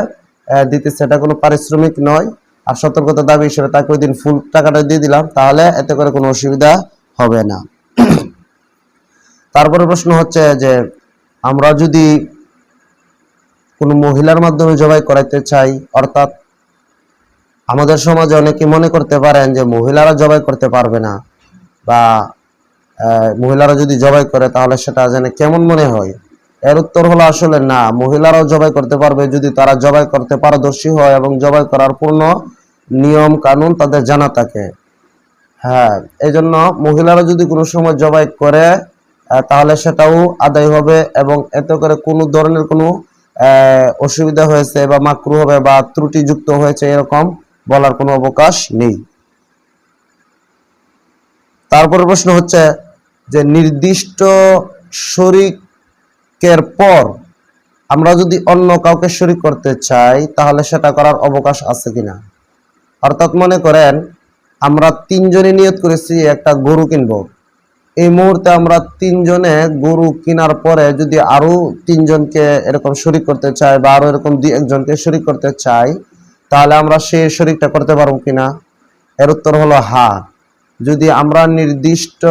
দিতেছে, এটা কোনো পারিশ্রমিক নয়। আর সতর্কতা দাবি হিসেবে তাকে ওই দিন ফুল টাকাটা দিয়ে দিলাম, তাহলে এতে করে কোনো অসুবিধা হবে না। তারপরে প্রশ্ন হচ্ছে যে আমরা যদি কোনো মহিলার মাধ্যমে জবাই করাইতে চাই, অর্থাৎ আমাদের সমাজে অনেকে মনে করতে পারেন যে মহিলারা জবাই করতে পারবে না, বা মহিলারা যদি জবাই করে তাহলে সেটা যেন কেমন মনে হয়। এর উত্তর হলো আসলে না, মহিলারাও জবাই করতে পারবে যদি তারা জবাই করতে পারদর্শী হয় এবং জবাই করার পূর্ণ নিয়ম কানুন তাদের জানা থাকে। হ্যাঁ, এই জন্য মহিলারা যদি কোনো সময় জবাই করে তাহলে সেটাও আদায় হবে, এবং এতে করে কোনো ধরনের কোনো অসুবিধা হয়েছে বা মাকরু হবে বা ত্রুটিযুক্ত হয়েছে এরকম বলার কোনো অবকাশ নেই। তারপরে প্রশ্ন হচ্ছে যে নির্দিষ্ট শরীকের পর আমরা যদি অন্য কাউকে শরীক করতে চাই তাহলে সেটা করার অবকাশ আছে কিনা। অর্থাৎ মনে করেন আমরা 3 জনে নিয়ত করেছি একটা গরু কিনবো। এই মুহূর্তে আমরা 3 জনে গরু কেনার পরে যদি আরো 3 জনকে এরকম শরীক করতে চাই বা আরো এরকম 2-1 জনকে শরীক করতে চাই, তাহলে আমরা সেই শরীকটা করতে পারবো কিনা। এর উত্তর হলো হ্যাঁ। যদি আমরা নির্দিষ্ট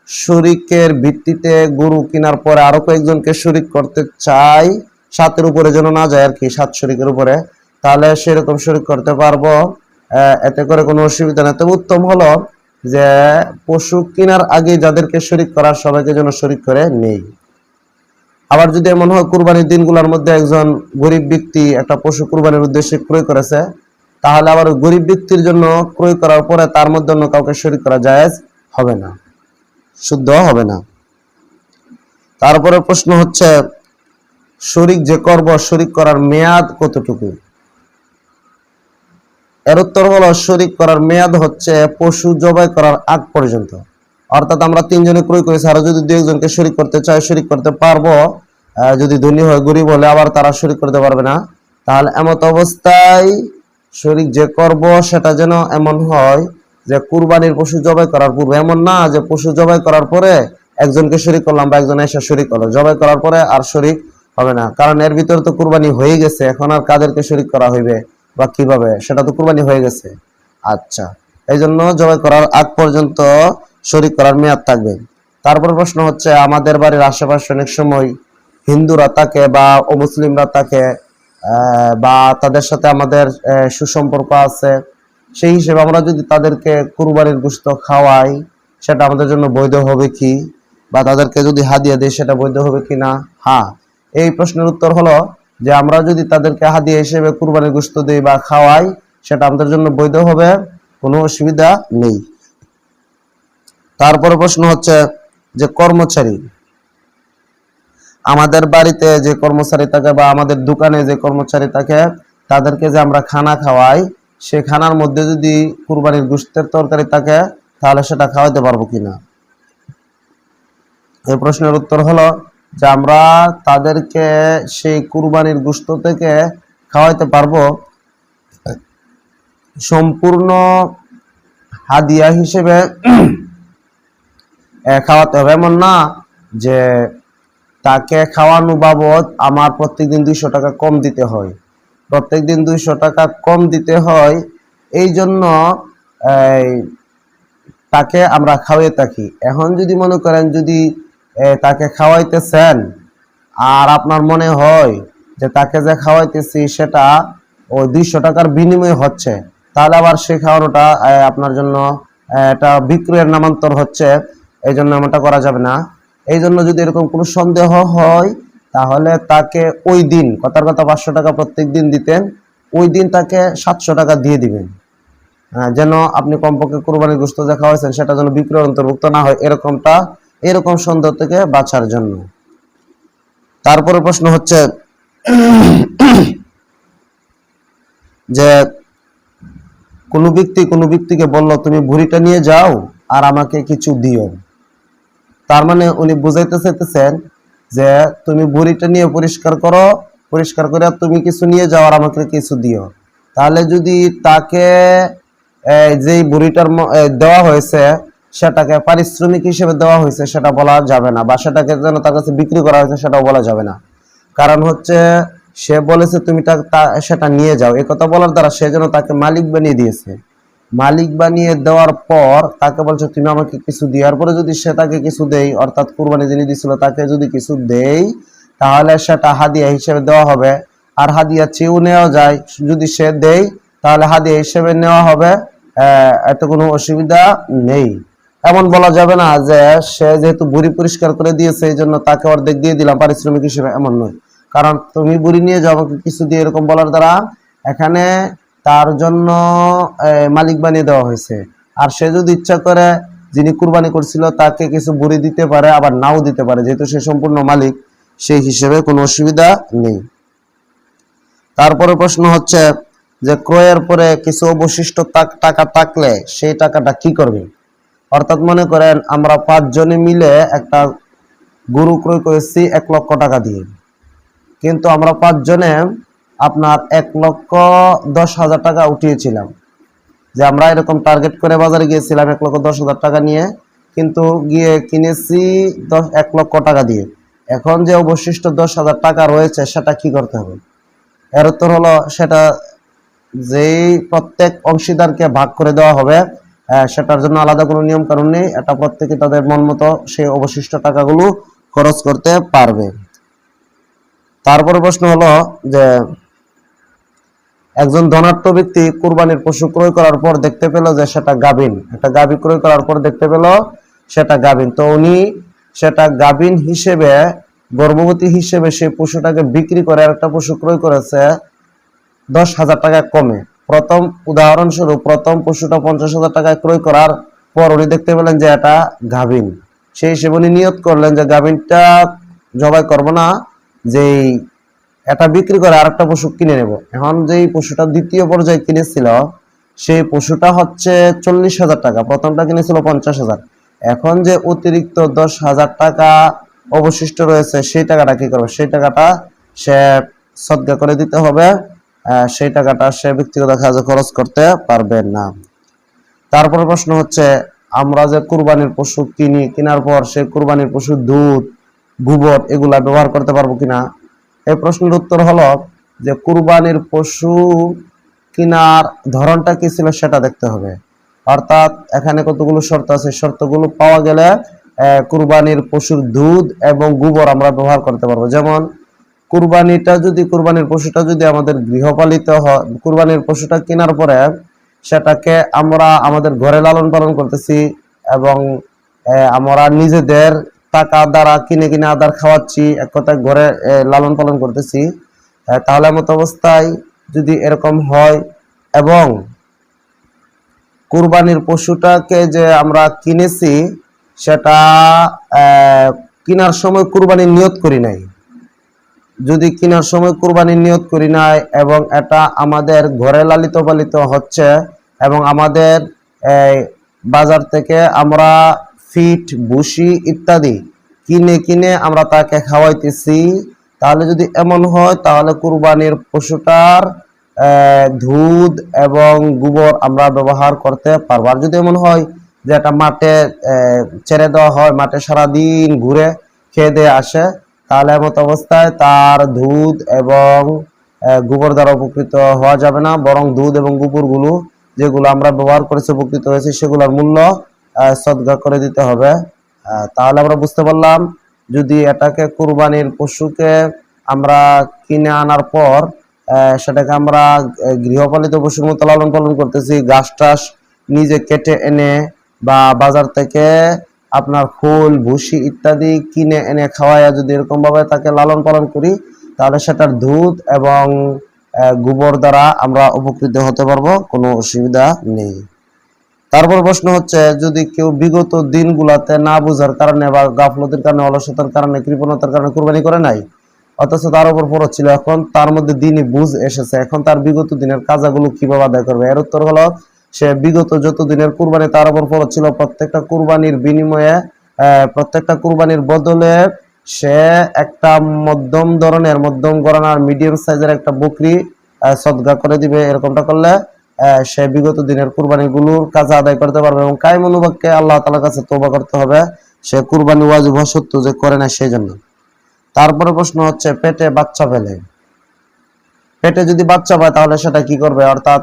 শরীকের ভিত্তিতে গরু কেনার পরে আরো কয়েকজনকে শরীক করতে চাই, 7-এর উপরে যেন না যায় আর কি, 7 শরীকের উপরে, তাহলে সেরকম শরীক করতে পারবো। এতে করে কোনো অসুবিধা নেই। তবে উত্তম হলো যে পশু কেনার আগে যাদেরকে শরীক করার সবাইকে যেন শরীক করে নেই। আবার যদি এমন হয় কুরবানির দিনগুলোর মধ্যে একজন গরিব ব্যক্তি একটা পশু কুরবানির উদ্দেশ্যে ক্রয় করেছে, তাহলে আবার গরিব ব্যক্তির জন্য ক্রয় করার পরে তার মধ্যে অন্য কাউকে শরীক করা জায়েজ হবে না, শুদ্ধ হবে না। তারপরে প্রশ্ন হচ্ছে শরীক যে করব, শরীক করার মেয়াদ কতটুকু। এর উত্তর হলো শরীক করার মেয়াদ হচ্ছে পশু জবাই করার আগ পর্যন্ত। অর্থাৎ আমরা 3 জনে ক্রয় করেছি, আরো যদি 2 জনকে শরীক করতে চাই শরীক করতে পারবো। যদি ধনী হয়, গরিব হলে আবার তারা শরীক করতে পারবে না। তাহলে এমত অবস্থায় শরীক যে করব সেটা যেন এমন হয় যে কুরবানির পশু জবাই করার পূর্বে, এমন না যে পশু জবাই করার পরে একজনকে শরীক করলাম বা একজন এসে শরীক করলো, জবাই করার পরে আর শরীক হবে না, কারণ এর ভিতরে তো কুরবানি হয়ে গেছে, এখন আর কাদেরকে শরীক করা হইবে বা কিভাবে, সেটা তো কুরবানি হয়ে গেছে। আচ্ছা, এই জন্য জবাই করার আগ পর্যন্ত শরীক করার মেয়াদ থাকবে। তারপর প্রশ্ন হচ্ছে আমাদের বাড়ির আশেপাশে অনেক সময় হিন্দুরা থাকে বা অমুসলিমরা থাকে, বা তাদের সাথে আমাদের সুসম্পর্ক আছে, সেই হিসেবে আমরা যদি তাদেরকে কুরবানির গোশত খাওয়াই সেটা আমাদের জন্য বৈধ হবে কি, বা তাদেরকে যদি হাদিয়া দিই সেটা বৈধ হবে কি না। হ্যাঁ, এই প্রশ্নের উত্তর হলো যে আমরা যদি তাদেরকে হাদিয়া হিসেবে কুরবানির গোশত দিই বা খাওয়াই সেটা আমাদের জন্য বৈধ হবে, কোনো অসুবিধা নেই। তারপরে প্রশ্ন হচ্ছে যে কর্মচারী, আমাদের বাড়িতে যে কর্মচারী থাকে বা আমাদের দোকানে যে কর্মচারী থাকে তাদেরকে যে আমরা খানা খাওয়াই, সেই খানার মধ্যে যদি কুরবানির গোশতের তরকারি থাকে তাহলে সেটা খাওয়াইতে পারবো কিনা। এই প্রশ্নের উত্তর হলো যে আমরা তাদেরকে সেই কুরবানির গোশত থেকে খাওয়াইতে পারবো, সম্পূর্ণ হাদিয়া হিসেবে খাওয়াতে হবে। এমন না যে তাকে খাওয়ানো বাবদ আমার প্রত্যেকদিন 200 টাকা কম দিতে হয়। প্রত্যেকদিন 200 টাকা কম দিতে হয়, এই জন্য তাকে আমরা খাওয়াই থাকি। এখন যদি মনে করেন যদি তাকে খাওয়াইতেছেন আর আপনার মনে হয় যে তাকে যে খাওয়াইতেছি সেটা ওই 200 টাকার বিনিময়ে হচ্ছে, তাহলে আবার সেই খাওয়ানোটা আপনার জন্য এটা বিক্রয়ের নামান্তর হচ্ছে, এই জন্য এমনটা করা যাবে না। এই জন্য যদি এরকম কোনো সন্দেহ হয় তাহলে তাকে ওই দিন, কথার কথা 500 টাকা প্রত্যেক দিন দিতেন, ওই দিন তাকে 700 টাকা দিয়ে দিবেন, যেন আপনি কমপক্ষে কুরবানির গোশত যা খাওয়াইছেন সেটা যেন বিক্রয়ের অন্তর্ভুক্ত না হয়, এরকম সন্দেহ থেকে বাঁচার জন্য। তারপরে প্রশ্ন হচ্ছে যে কোনো ব্যক্তিকে বলল তুমি ভুঁড়িটা নিয়ে যাও আর আমাকে কিছু দিও। তার মানে উনি বুঝাইতে চাইতেছেন যে তুমি ভুঁড়িটা নিয়ে পরিষ্কার করো, পরিষ্কার করে তুমি কিছু নিয়ে যাও আর আমাকে কিছু দিও। তাহলে যদি তাকে যেই ভুঁড়িটার দেওয়া হয়েছে সেটাকে পারিশ্রমিক হিসেবে দেওয়া হয়েছে সেটা বলা যাবে না, বা সেটাকে যেন তার কাছে বিক্রি করা হয়েছে সেটাও বলা যাবে না। কারণ হচ্ছে সে বলেছে তুমি সেটা নিয়ে যাও, এই কথা বলার দ্বারা সে যেন তাকে মালিক বানিয়ে দিয়েছে। মালিক বানিয়ে দেওয়ার পর তাকে বলছে তুমি আমাকে কিছু দেওয়ার পরে যদি সে তাকে কিছু দেই, অর্থাৎ কুরবানি যিনি দিছিল তাকে যদি কিছু দেই তাহলে সেটা হাদিয়া হিসেবে দেওয়া হবে। আর হাদিয়া চেয়েও নেওয়া যায়, যদি সে দেই তাহলে হাদিয়া হিসেবে নেওয়া হবে, এত কোনো অসুবিধা নেই। এমন বলা যাবে না যে সে যেহেতু বুড়ি পরিষ্কার করে দিয়েছে এই জন্য তাকে অর্ধেক দিয়ে দিলাম পারিশ্রমিক হিসেবে, এমন নয়। কারণ তুমি বুড়ি নিয়ে যাও আমাকে কিছু দিয়ে, এরকম বলার দ্বারা এখানে তার জন্য মালিক বানিয়ে দেওয়া হয়েছে। আর সে যদি ইচ্ছা করে যিনি কুরবানি করছিল তাকে কিছু বুড়ি দিতে পারে, আবার নাও দিতে পারে, যেহেতু সে সম্পূর্ণ মালিক, সেই হিসেবে কোনো অসুবিধা নেই। তারপরে প্রশ্ন হচ্ছে যে ক্রয়ের পরে কিছু অবশিষ্ট টাকা থাকলে সেই টাকাটা কি করবে। অর্থাৎ মনে করেন আমরা 5 জনে মিলে একটা গরু ক্রয় করেছি 1 লক্ষ টাকা দিয়ে, কিন্তু আমরা 5 জনে আপনার 1,10,000 টাকা উঠিয়েছিলাম, যে আমরা এরকম টার্গেট করে বাজারে গিয়েছিলাম 1,10,000 টাকা নিয়ে, কিন্তু গিয়ে কিনেছি 1 লক্ষ টাকা দিয়ে। এখন যে অবশিষ্ট 10,000 টাকা রয়েছে সেটা কি করতে হবে? এর উত্তর হলো সেটা যেই প্রত্যেক অংশীদারকে ভাগ করে দেওয়া হবে, সেটার জন্য আলাদা কোনো নিয়ম কানুন নেই, এটা প্রত্যেকে তাদের মন মতো সেই অবশিষ্ট টাকাগুলো খরচ করতে পারবে। তারপরে প্রশ্ন হলো যে একজন ধনাঢ্য ব্যক্তি কুরবানির পশু ক্রয় করার পর দেখতে পেল যে সেটা গাভীন, একটা গাভী ক্রয় করার পর দেখতে পেল সেটা গাভীন, তো উনি সেটা গাভীন হিসেবে, গর্ভবতী হিসেবে সেই পশুটাকে বিক্রি করে আরেকটা পশু ক্রয় করেছে 10,000 টাকা কমে। প্রথম উদাহরণস্বরূপ প্রথম পশুটা 50,000 টাকায় ক্রয় করার পর উনি দেখতে পেলেন যে এটা গাভীন, সেই হিসেবে উনি নিয়ত করলেন যে গাভীনটা জবাই করবো না, যেই এটা বিক্রি করে আরেকটা পশু কিনে নেব। এখন যেই পশুটা দ্বিতীয় পর্যায়ে কিনেছিল সেই পশুটা হচ্ছে 40,000 টাকা, প্রথমটা কিনেছিল 50,000। এখন যে অতিরিক্ত 10,000 টাকা অবশিষ্ট রয়েছে সেই টাকাটা কি করবে? সেই টাকাটা সে সদকা করে দিতে হবে, সেই টাকাটা সে ব্যক্তিগত কাজে খরচ করতে পারবে না। তারপরে প্রশ্ন হচ্ছে আমরা যে কুরবানির পশু কিনি, কেনার পর সেই কুরবানির পশুর দুধ, গোবর এগুলা ব্যবহার করতে পারবো কিনা। এই প্রশ্নের উত্তর হলো যে কুরবানির পশু কেনার ধরনটা কি ছিল সেটা দেখতে হবে। অর্থাৎ এখানে কতগুলো শর্ত আছে, শর্তগুলো পাওয়া গেলে কুরবানির পশুর দুধ এবং গোবর আমরা ব্যবহার করতে পারবো। যেমন কুরবানির পশুটা যদি আমাদের গৃহপালিত হয়, কুরবানির পশুটা কেনার পরে সেটাকে আমরা আমাদের ঘরে লালন পালন করতেছি এবং আমরা নিজেদের টাকা দ্বারা কিনে আদার খাওয়াচ্ছি, এক কথায় ঘরে লালন পালন করতেছি, তাহলে মতো অবস্থায় যদি এরকম হয় এবং কুরবানির পশুটাকে যে আমরা কিনেছি সেটা কেনার সময় কুরবানির নিয়ত করি নাই, যদি কেনার সময় কুরবানির নিয়ত করি নাই এবং এটা আমাদের ঘরে লালিত পালিত হচ্ছে এবং আমাদের বাজার থেকে আমরা ফিট, ভুসি ইত্যাদি কিনে কিনে আমরা তাকে খাওয়াইতেছি, তাহলে যদি এমন হয় তাহলে কুরবানির পশুটার দুধ এবং গোবর আমরা ব্যবহার করতে পারবো। আর যদি এমন হয় যে একটা মাঠে ছেড়ে দেওয়া হয়, মাঠে সারাদিন ঘুরে খেয়ে দিয়ে আসে, তাহলে এমত অবস্থায় তার দুধ এবং গোবর দ্বারা উপকৃত হওয়া যাবে না, বরং দুধ এবং গোবরগুলো যেগুলো আমরা ব্যবহার করেছি উপকৃত হয়েছে সেগুলোর মূল্য সদকা করে দিতে হবে। তাহলে আমরা বুঝতে পারলাম, যদি এটাকে কুরবানির পশুকে আমরা কিনে আনার পর সেটাকে আমরা গৃহপালিত পশুর মতো লালন পালন করতেছি, ঘাস টাস নিজে কেটে এনে বা বাজার থেকে আপনার খোল ভুসি ইত্যাদি কিনে এনে খাওয়াইয়া যদি এরকম ভাবে তাকে লালন পালন করি, তাহলে সেটার দুধ এবং গোবর দ্বারা আমরা উপকৃত হতে পারবো, কোনো অসুবিধা নেই। তারপর প্রশ্ন হচ্ছে, যদি কেউ বিগত দিনগুলাতে না বুঝার কারণে বা গাফলতির কারণে, অলসতার কারণে, কৃপণতার কারণে কুরবানি করে নাই, অথচ তার উপর ফরজ ছিল, এখন তার মধ্যে দিনই বুঝ এসেছে, এখন তার বিগত দিনের কাজাগুলো কিভাবে আদায় করবে? এর উত্তর হলো, সে বিগত যত দিনের কুরবানি তার উপর ফরজ ছিল, প্রত্যেকটা কুরবানির বিনিময়ে প্রত্যেকটা কুরবানির বদলে সে একটা মধ্যম ধরনের, মধ্যম গণনার মিডিয়াম সাইজের একটা বকরি সদকা করে দিবে। এরকমটা করলে সে বিগত দিনের কুরবানি গুলোর কাজ আদায় করতে পারবে এবং কায়েম অনুবাদকে আল্লাহ তাআলার কাছে তওবা করতে হবে, সে কুরবানি ওয়াজিব হওয়া সত্ত্বেও যে করে না সেই জন্য। তারপরে প্রশ্ন হচ্ছে, পেটে বাচ্চা পেলে, পেটে যদি বাচ্চা পায় তাহলে সেটা কি করবে? অর্থাৎ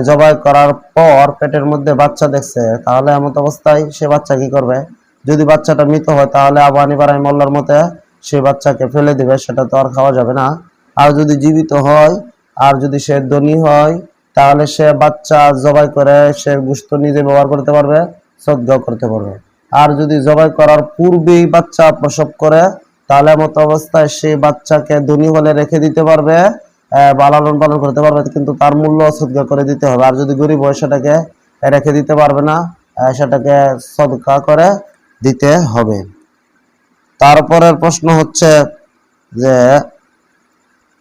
জবাই করার পর পেটের মধ্যে বাচ্চা দেখছে, তাহলে এমত অবস্থায় সে বাচ্চা কি করবে? যদি বাচ্চাটা মৃত হয় তাহলে আবু হানিফা রাহিমাহুল্লাহর মতে সেই বাচ্চাকে ফেলে দিবে, সেটা তো আর খাওয়া যাবে না। আর যদি জীবিত হয় আর যদি সে ধনী হয় তাহলে সে বাচ্চা জবাই করে সে গোশত নিজে ব্যবহার করতে পারবে, সদকা করতে পারবে। আর যদি জবাই করার পূর্বেই বাচ্চা প্রসব করে তাহলে মতো অবস্থায় সেই বাচ্চাকে ধনী হলে রেখে দিতে পারবে বা লালন পালন করতে পারবে, কিন্তু তার মূল্য সদকা করে দিতে হবে। আর যদি গরিব হয় সেটাকে রেখে দিতে পারবে না, সেটাকে সদকা করে দিতে হবে। তারপরের প্রশ্ন হচ্ছে যে,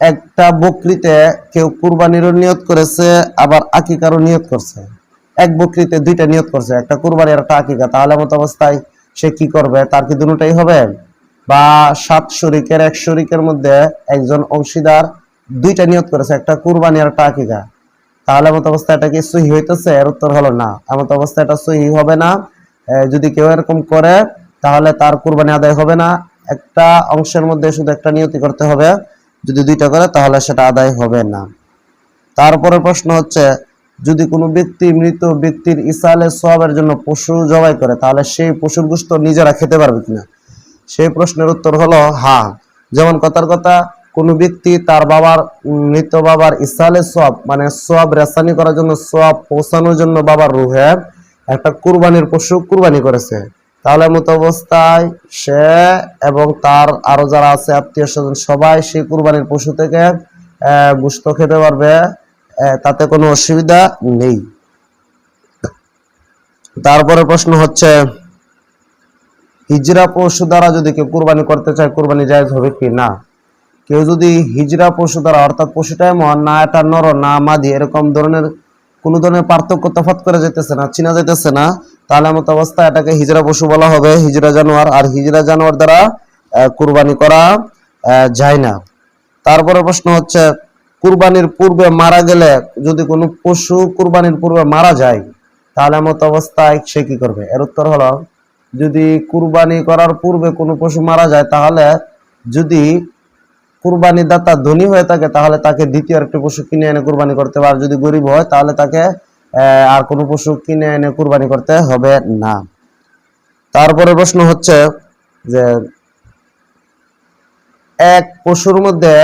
একটা বকরিতে কেউ কুরবানিরও নিয়ত করেছে আবার আকিকারও নিয়ত করছে, এক বকরিতে দুইটা নিয়ত করছে, একটা কুরবানি আর একটা আকিকা, তাহলে মতো অবস্থায় সে কি করবে? তার কি দুটোই হবে? বা 7 শরীকের 1 শরীকের মধ্যে একজন অংশীদার দুইটা নিয়ত করেছে, একটা কুরবানি আর একটা আকিকা, তাহলে মতো অবস্থায় এটা কি সহি হইতেছে? এর উত্তর হলো না, এমন অবস্থায় এটা সহি হবে না। যদি কেউ এরকম করে তাহলে তার কুরবানি আদায় হবে না, একটা অংশের মধ্যে শুধু একটা নিয়তি করতে হবে, যদি দুইটা করে তাহলে সেটা আদায় হবে না। তারপরে প্রশ্ন হচ্ছে, যদি কোনো ব্যক্তি মৃত ব্যক্তির ইসালে সওয়াবের জন্য পশু জবাই করে তাহলে সেই পশুর গোশত নিজেরা খেতে পারবে কিনা? সেই প্রশ্নের উত্তর হলো হ্যাঁ। যেমন কথার কথা, কোনো ব্যক্তি তার বাবার, মৃত বাবার ইসালে সওয়াব মানে সওয়াব রেসানি করার জন্য, সওয়াব পৌঁছানোর জন্য বাবার রুহে একটা কুরবানির পশু কুরবানি করেছে, তাহলে মতো অবস্থায় সে এবং তার আরো যারা আছে আত্মীয় স্বজন সবাই সেই কুরবানির পশু থেকে গোশত খেতে পারবে, তাতে কোনো অসুবিধা নেই। তারপরে প্রশ্ন হচ্ছে, হিজরা পশু দ্বারা যদি কেউ কুরবানি করতে চায় কুরবানি জায়েজ হবে কি না? কেউ যদি হিজরা পশু দ্বারা, অর্থাৎ পশুটা এমন না এটা নর না মাদি, এরকম ধরনের কোনো ধরনের পার্থক্য তফাৎ করা যেতেছে না, চিনা যেতেছে না, তাহলে মতো অবস্থায় এটাকে হিজরা পশু বলা হবে, হিজরা জানোয়ার। আর হিজরা জানোয়ার দ্বারা কুরবানি করা যায় না। তারপরে প্রশ্ন হচ্ছে, কুরবানির পূর্বে মারা গেলে, যদি কোনো পশু কুরবানির পূর্বে মারা যায় তাহলে মতো অবস্থায় সে কি করবে? এর উত্তর হলো, যদি কুরবানি করার পূর্বে কোনো পশু মারা যায় তাহলে যদি কুরবানি দাতা ধনী হয়ে থাকে তাহলে তাকে দ্বিতীয় একটা পশু কিনে এনে কুরবানি করতে হবে, আর যদি গরিব হয় তাহলে তাকে আর কোনো পশু কিনে এনে কুরবানি করতে হবে না। তারপরে প্রশ্ন হচ্ছে যে, এক পশুর মধ্যে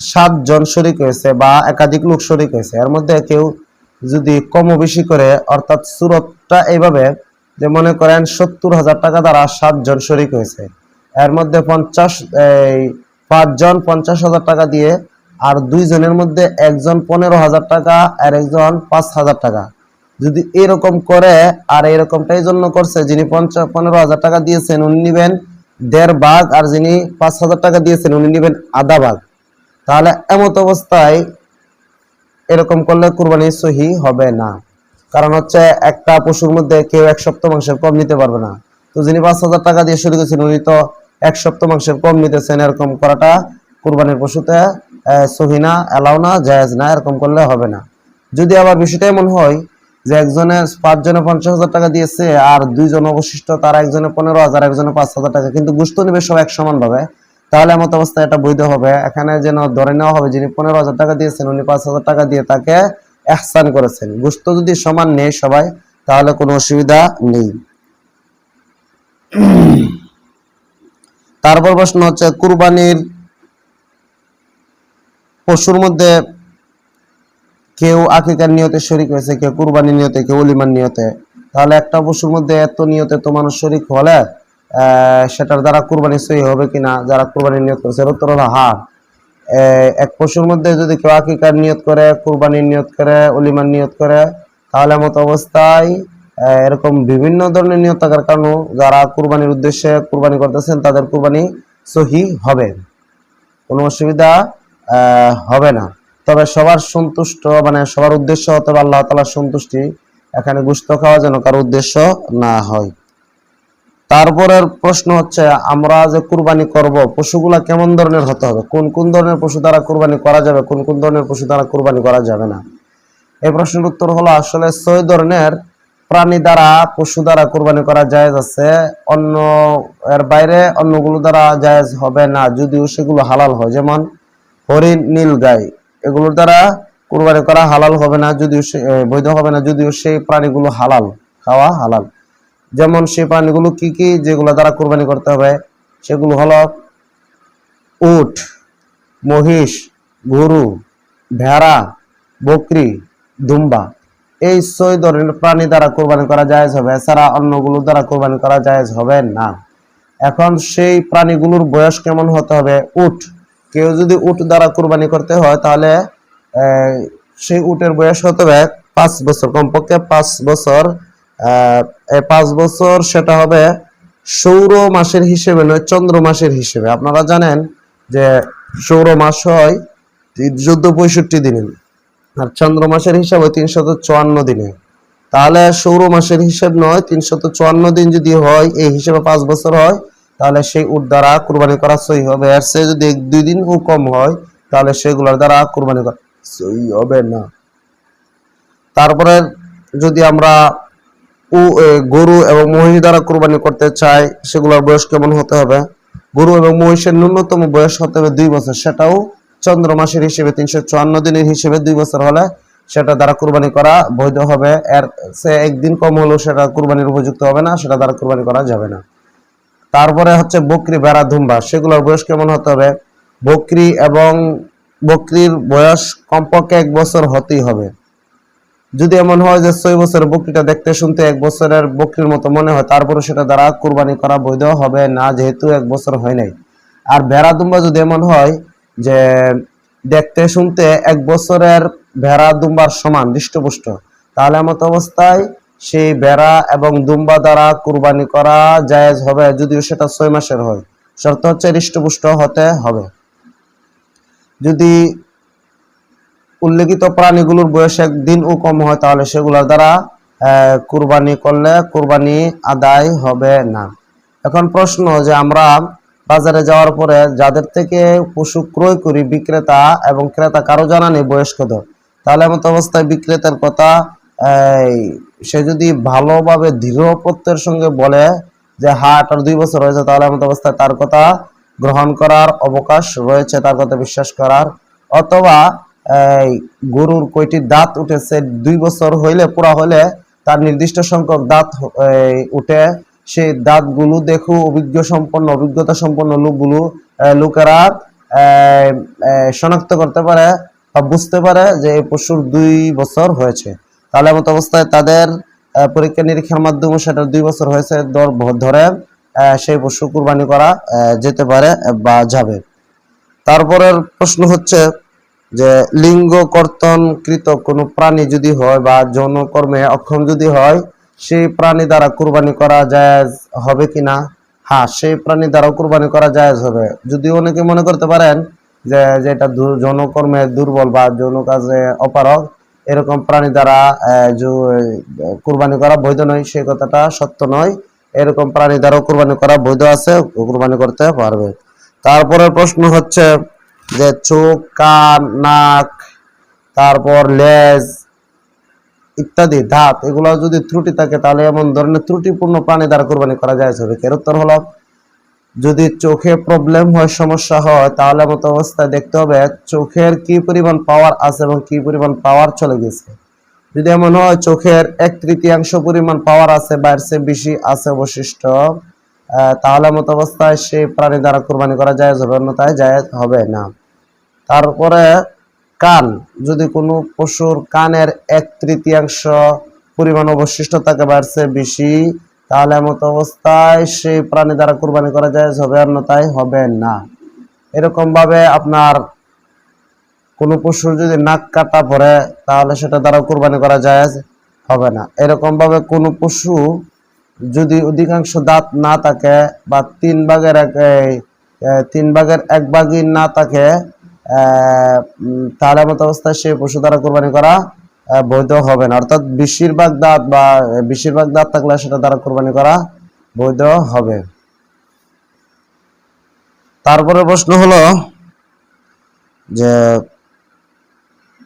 7 জন শরিক হয়েছে বা একাধিক লোক শরিক হয়েছে, এর মধ্যে কেউ যদি কম বেশি করে, অর্থাৎ সুরতটা এইভাবে যে মনে করেন 70,000 টাকা দ্বারা 7 জন শরিক হয়েছে, এর মধ্যে 5 জন 50,000 টাকা দিয়ে, আর 2 জনের মধ্যে একজন 15,000 টাকা আর একজন 5,000 টাকা, যদি এরকম করে, আর এরকমটাই জন্য করছে, যিনি 15,000 টাকা দিয়েছেন উনি নিবেন 1.5 ভাগ, আর যিনি 5,000 টাকা দিয়েছেন উনি নিবেন আধা ভাগ, তাহলে এমত অবস্থায় এরকম করলে কুরবানি সহি হবে না। কারণ হচ্ছে একটা পশুর মধ্যে কেউ 1/7 কম নিতে পারবে না, তো যিনি 5,000 টাকা দিয়ে শুরু করেছেন উনি তো 1/7 কম নিতেছেন, এরকম করাটা কুরবানির পশুতে সহি না, এলাও না, জায়েজ না, এরকম করলে হবে না। যদি আবার বিষয়টা এমন হয় যে একজনে 5 জনে 50,000 টাকা দিয়েছে আর 2 জন অবশিষ্ট, তারা একজনে 15,000, একজনে 5,000 টাকা, কিন্তু গোশত নিবে সব এক সমান ভাবে, তাহলে এমত অবস্থায় এটা বৈধ হবে। এখানে যেন ধরে নেওয়া হবে যিনি 15,000 টাকা দিয়েছেন উনি 5,000 টাকা দিয়ে তাকে ইহসান করেছেন। গোশত যদি সমান নেই সবাই তাহলে কোনো অসুবিধা নেই। তারপর প্রশ্ন হচ্ছে কুরবানির পশুর মধ্যে কেউ আকিকার নিয়তে শরীক হয়েছে, কেউ কুরবানির নিয়তে, কেউ ওলিমার নিয়তে, তাহলে একটা পশুর মধ্যে এত নিয়তে তো মানুষ শরীক হলে সেটার দ্বারা কুরবানি সহি হবে কিনা, যারা কুরবানির নিয়ত করেছে? উত্তর হলো হ্যাঁ। এক পশুর মধ্যে যদি কেউ আকিকার নিয়ত করে, কুরবানির নিয়ত করে, ওলিমার নিয়ত করে, তাহলে মতো অবস্থায় এরকম বিভিন্ন ধরনের নিয়ত থাকার কারণে যারা কুরবানির উদ্দেশ্যে কুরবানি করতেছেন তাদের কুরবানি সহি হবে, কোনো অসুবিধা হবে না। তবে সবার সন্তুষ্ট, মানে সবার উদ্দেশ্য হতে হবে আল্লাহ তাআলার সন্তুষ্টি, এখানে গোশত খাওয়া যেন কারো উদ্দেশ্য না হয়। তারপরের প্রশ্ন হচ্ছে আমরা যে কুরবানি করব পশুগুলা কেমন ধরনের হতে হবে, কোন কোন ধরনের পশু দ্বারা কুরবানি করা যাবে, কোন কোন ধরনের পশু দ্বারা কুরবানি করা যাবে না। এই প্রশ্নের উত্তর হলো আসলে 6 ধরনের প্রাণী দ্বারা, পশু দ্বারা কুরবানি করা জায়েজ আছে, অন্য এর বাইরে অন্যগুলো দ্বারা জায়েজ হবে না, যদিও সেগুলো হালাল হয়। যেমন হরিণ, নীলগাই, এগুলোর দ্বারা কুরবানি করা হালাল হবে না, যদিও বৈধ হবে না, যদিও সেই প্রাণীগুলো হালাল, খাওয়া হালাল। যেমন সেই প্রাণীগুলো কি কি যেগুলো দ্বারা কুরবানি করতে হবে, সেগুলো হলো উট, মহিষ, গরু, ভেড়া, বকরি, দুম্বা। এই 6 ধরনের প্রাণী দ্বারা কুরবানি করা জায়েজ হবে, এছাড়া অন্যগুলো দ্বারা কুরবানি করা জায়েজ হবে না। এখন সেই প্রাণীগুলোর বয়স কেমন হতে হবে? উট, কেউ যদি উট দ্বারা কুরবানি করতে হয় তাহলে সেই উটের বয়স হতে হবে 5 বছর, কমপক্ষে 5 বছর। এই 5 বছর সেটা হবে সৌর মাসের হিসেবে নয়, চন্দ্র মাসের হিসেবে। আপনারা জানেন যে সৌর মাস হয় 1465 দিনে আর চন্দ্র মাসের হিসাব হয় 354 দিনে। তাহলে সৌর মাসের হিসাব নয়, 354 দিন যদি হয়, এই হিসেবে 5 বছর হয়, তাহলে সেই উট দ্বারা কুরবানি করা সহি হবে। আর সে যদি 1-2 দিন কম হয় তাহলে সেগুলোর দ্বারা কুরবানি করা সহি হবে না। তারপরে যদি আমরা গরু এবং মহিষ দ্বারা কুরবানি করতে চাই, সেগুলোর বয়স কেমন হতে হবে? গরু এবং মহিষের ন্যূনতম বয়স হতে হবে 2 বছর, সেটাও চন্দ্র মাসের হিসেবে 354 দিনের হিসেবে 2 বছর হলে সেটা দ্বারা কুরবানি করা বৈধ হবে। এর সে একদিন কম হলেও সেটা কুরবানির উপযুক্ত হবে না, সেটা দ্বারা কুরবানি করা যাবে না। তারপরে হচ্ছে বকরি, ভেড়া, দুম্বা, সেগুলোর বয়স কেমন হতে হবে? বকরির বয়স কমপক্ষে 1 বছর হতেই হবে। যদি এমন হয় যে 6 বছরের বকরিটা দেখতে শুনতে 1 বছরের বকরির মতো মনে হয়, তারপরে সেটা দ্বারা কুরবানি করা বৈধ হবে না, যেহেতু 1 বছর হয় নাই। আর ভেড়া, দুম্বা যদি এমন হয় যে দেখতে শুনতে 1 বছরের ভেড়া দুম্বার সমান হৃষ্টপুষ্ট, তাহলে মতো অবস্থায় সেই ভেড়া এবং দুম্বা দ্বারা কুরবানি করা জায়েজ হবে, যদিও সেটা 6 মাসের হয়। শর্ত হচ্ছে হৃষ্টপুষ্ট হতে হবে। যদি উল্লেখিত প্রাণীগুলোর বয়স 1 দিন কম হয় তাহলে সেগুলোর দ্বারা কুরবানি করলে কুরবানি আদায় হবে না। এখন প্রশ্ন যে আমরা বাজারে যাওয়ার পরে যাদের থেকে পশু ক্রয় করি, বিক্রেতা এবং ক্রেতা কারো জানা নেই বয়স কত, তাহলে এমত অবস্থায় বিক্রেতার কথা সে যদি ভালোভাবে দৃঢ়পত্যের সঙ্গে বলে যে হ্যাঁ এটার 2 বছর হয়েছে, তাহলে এমত অবস্থায় তার কথা গ্রহণ করার অবকাশ রয়েছে, তার কথা বিশ্বাস করার। অথবা গরুর কয়টি দাঁত উঠেছে 2 বছর হইলে, পুরা হইলে তার নির্দিষ্ট সংখ্যক দাঁত উঠে, সেই দাঁতগুলো দেখো অভিজ্ঞতা সম্পন্ন লোকেরা শনাক্ত করতে পারে বা বুঝতে পারে যে এই পশুর 2 বছর হয়েছে, তাহলে মতো অবস্থায় তাদের পরীক্ষা নিরীক্ষার মাধ্যমে সেটা 2 বছর হয়েছে ধরে সেই পশু কুরবানি করা যেতে পারে বা যাবে। তারপরের প্রশ্ন হচ্ছে যে লিঙ্গ কর্তনকৃত কোনো প্রাণী যদি হয় বা যৌন কর্মে অক্ষম যদি হয়, সেই প্রাণী দ্বারা কুরবানি করা জায়েজ হবে কিনা? হ্যাঁ, সেই প্রাণী দ্বারা কুরবানি করা জায়েজ হবে। যদিও অনেকে মনে করতে পারেন যে যেটা যৌন কর্মে দুর্বল বা যৌন কাজে অপারগ, এরকম প্রাণী দ্বারা কুরবানি করা বৈধ নয়, সেই কথাটা সত্য নয়। এরকম প্রাণী দ্বারা কুরবানি করা বৈধ আছে, কুরবানি করতে পারবে। তারপরে প্রশ্ন হচ্ছে যে চোখ, কান, নাক, তারপর লেজ ইত্যাদি দাঁত এগুলো যদি ত্রুটি থাকে তাহলে এমন ধরনের ত্রুটিপূর্ণ প্রাণী দ্বারা কুরবানি করা যায় হবে। এর উত্তর হলো যদি চোখে প্রবলেম হয়, সমস্যা হয়, তাহলে মতো অবস্থায় দেখতে হবে চোখের কি পরিমাণ পাওয়ার আছে এবং কি পরিমাণ পাওয়ার চলে গেছে। যদি এমন হয় চোখের 1/3 পরিমাণ পাওয়ার আছে বা এর চেয়ে বেশি আছে অবশিষ্ট, তাহলে মতো অবস্থায় সেই প্রাণী দ্বারা কুরবানি করা যায় হবে, অন্যথায় জায়েজ হবে না। তারপরে কান, যদি কোনো পশুর কানের 1/3 পরিমাণ অবশিষ্ট থাকে বা এর চেয়ে বেশি, তাহলে মতো অবস্থায় সেই প্রাণী দ্বারা কুরবানি করা যায় হবে, অন্যথায় হবে না। এরকম ভাবে আপনার কোনো পশুর যদি নাক কাটা পড়ে তাহলে সেটা দ্বারা কুরবানি করা যায় হবে না। এরকম ভাবে কোনো পশু যদি অধিকাংশ দাঁত না থাকে বা 3/1 না থাকে, তাহলে মতো অবস্থায় সেই পশু দ্বারা কুরবানি করা বৈধ হবে না। অর্থাৎ বেশিরভাগ দাঁত থাকলে সেটা দ্বারা কুরবানি করা বৈধ হবে। তারপরে প্রশ্ন হলো যে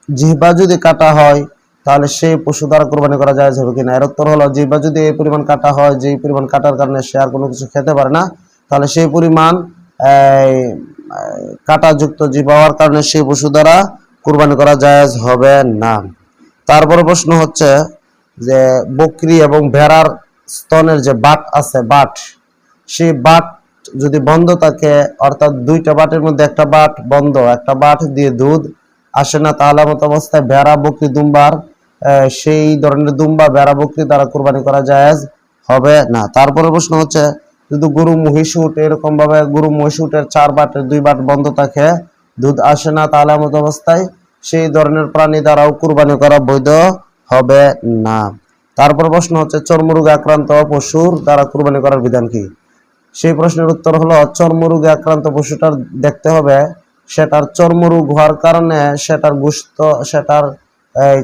জিহ্বা যদি কাটা হয় তাহলে সেই পশু দ্বারা কুরবানি করা যায় হবে কিনা। এর উত্তর হলো জিহ্বা যদি এই পরিমাণ কাটা হয়, যেই পরিমাণ কাটার কারণে সে আর কোনো কিছু খেতে পারে না, তাহলে সেই পরিমাণ কাটাযুক্ত জিহ্বা হওয়ার কারণে সেই পশু দ্বারা কুরবানি করা জায়েজ হবে না। তারপরে প্রশ্ন হচ্ছে যে বকরি এবং ভেড়ার স্তনের যে বাট আছে, বাট, সেই বাট যদি বন্ধ থাকে, অর্থাৎ দুইটা বাটের মধ্যে একটা বাট বন্ধ, একটা বাট দিয়ে দুধ আসে না, তাহলে মতো অবস্থায় ভেড়া, বকরি, দুম্বার সেই ধরনের দুম্বা, ভেড়া, বকরি দ্বারা কুরবানি করা জায়েজ হবে না। তারপরে প্রশ্ন হচ্ছে যদি গরু, মহিষ, উট এরকম ভাবে গরু, মহিষ, উটের 4 বাটের 2 বাট বন্ধ থাকে, দুধ আসে না, তাহলে মতো অবস্থায় সেই ধরনের প্রাণী দ্বারাও কুরবানি করা বৈধ হবে না। তারপর প্রশ্ন হচ্ছে চর্মরোগে আক্রান্ত পশুর দ্বারা কুরবানি করার বিধান কি। সেই প্রশ্নের উত্তর হলো চর্মরোগে আক্রান্ত পশুটার দেখতে হবে সেটার চর্মরোগ হওয়ার কারণে সেটার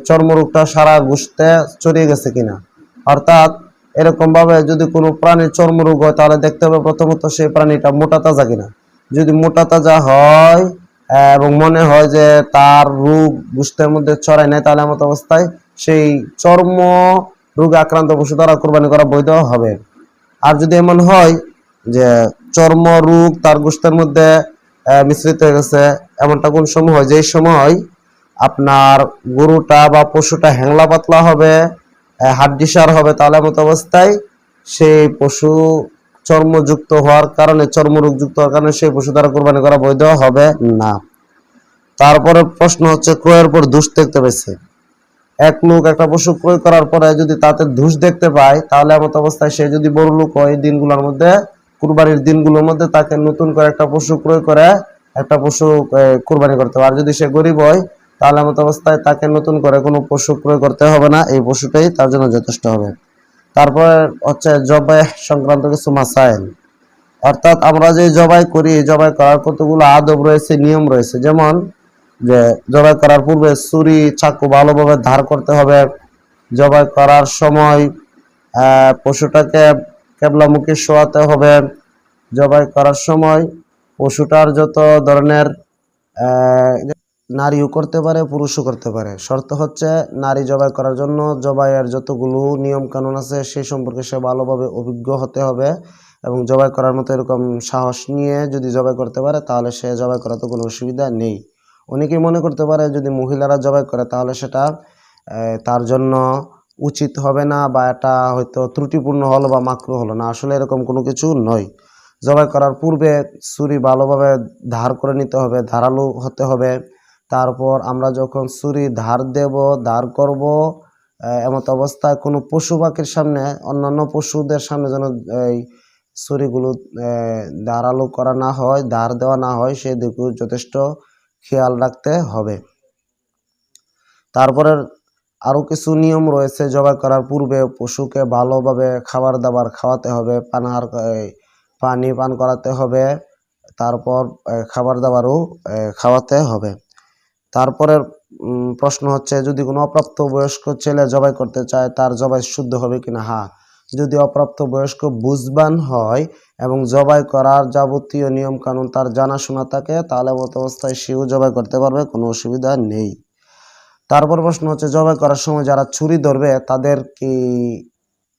চর্মরোগটা সারা গোশতে ছড়িয়ে গেছে কিনা। অর্থাৎ এরকম ভাবে যদি কোনো প্রাণীর চর্মরোগ হয় তাহলে দেখতে হবে প্রথমত সেই প্রাণীটা মোটা তাজা কিনা। যদি মোটা তাজা হয় এবং মনে হয় যে তার রোগ গোশতের মধ্যে ছড়ায় নাই, তাহলে মতো অবস্থায় সেই চর্ম রোগে আক্রান্ত পশু দ্বারা কুরবানি করা বৈধ হবে। আর যদি এমন হয় যে চর্ম রোগ তার গোশতের মধ্যে মিশ্রিত হয়ে গেছে, এমনটা কোন সময় হয়, যেই সময় আপনার গরুটা বা পশুটা হ্যাংলা পাতলা হবে, হাড্ডিসার হবে, তাহলে মতো অবস্থায় সেই পশু চর্মযুক্ত হওয়ার কারণে, চর্মরোগযুক্ত হওয়ার কারণে সেই পশু দ্বারা কুরবানি করা বৈধ হবে না। তারপরে প্রশ্ন হচ্ছে ক্রয়ের পর দোষ দেখতে পেয়েছে। এক লোক একটা পশু ক্রয় করার পরে যদি তাতে দোষ দেখতে পায়, তাহলে এমত অবস্থায় সে যদি বড় লোক হয়, এই দিনগুলোর মধ্যে, কুরবানির দিনগুলোর মধ্যে তাকে নতুন করে একটা পশু ক্রয় করে একটা পশু কুরবানি করতে হবে। আর যদি সে গরিব হয় তাহলে এমত অবস্থায় তাকে নতুন করে কোনো পশু ক্রয় করতে হবে না, এই পশুটাই তার জন্য যথেষ্ট হবে। তারপরে হচ্ছে জবাই সংক্রান্ত কিছু মাসাইল। অর্থাৎ আমরা যে জবাই করি, জবাই করার কতগুলো আদব রয়েছে, নিয়ম রয়েছে। যেমন যে জবাই করার পূর্বে ছুরি, চাকু ভালোভাবে ধার করতে হবে। জবাই করার সময় পশুটাকে কেবলামুখী শোয়াতে হবে। জবাই করার সময় পশুটার যত ধরনের নারীও করতে পারে, পুরুষও করতে পারে। শর্ত হচ্ছে নারী জবাই করার জন্য জবাইয়ের যতগুলো নিয়ম কানুন আছে সেই সম্পর্কে সে ভালোভাবে অভিজ্ঞ হতে হবে এবং জবাই করার মতো এরকম সাহস নিয়ে যদি জবাই করতে পারে তাহলে সে জবাই করাতে কোনো অসুবিধা নেই। অনেকেই মনে করতে পারে যদি মহিলারা জবাই করে তাহলে সেটা তার জন্য উচিত হবে না, বা এটা হয়তো ত্রুটিপূর্ণ হলো বা মাকরুহ হলো না। আসলে এরকম কোনো কিছু নয়। জবাই করার পূর্বে ছুরি ভালোভাবে ধার করে নিতে হবে, ধারালো হতে হবে। তারপর আমরা যখন ছুরি ধার করব, এমত অবস্থায় কোনো পশু পাখির সামনে, অন্যান্য পশুদের সামনে যেন এই ছুরিগুলো ধারালো করা না হয়, ধার দেওয়া না হয়, সেদিকেও যথেষ্ট খেয়াল রাখতে হবে। তারপরে আরও কিছু নিয়ম রয়েছে। জবাই করার পূর্বে পশুকে ভালোভাবে খাবার দাবার খাওয়াতে হবে, পানি পান করাতে হবে, তারপর খাবার দাবারও খাওয়াতে হবে। তারপরের প্রশ্ন হচ্ছে যদি কোনো অপ্রাপ্ত বয়স্ক ছেলে জবাই করতে চায় তার জবাই শুদ্ধ হবে কিনা। হ্যাঁ, যদি অপ্রাপ্ত বয়স্ক বুঝবান হয় এবং জবাই করার যাবতীয় নিয়ম কানুন তার জানাশোনা থাকে, তাহলে মত অবস্থায় সেও জবাই করতে পারবে, কোনো অসুবিধা নেই। তারপর প্রশ্ন হচ্ছে, জবাই করার সময় যারা ছুরি ধরবে তাদের কি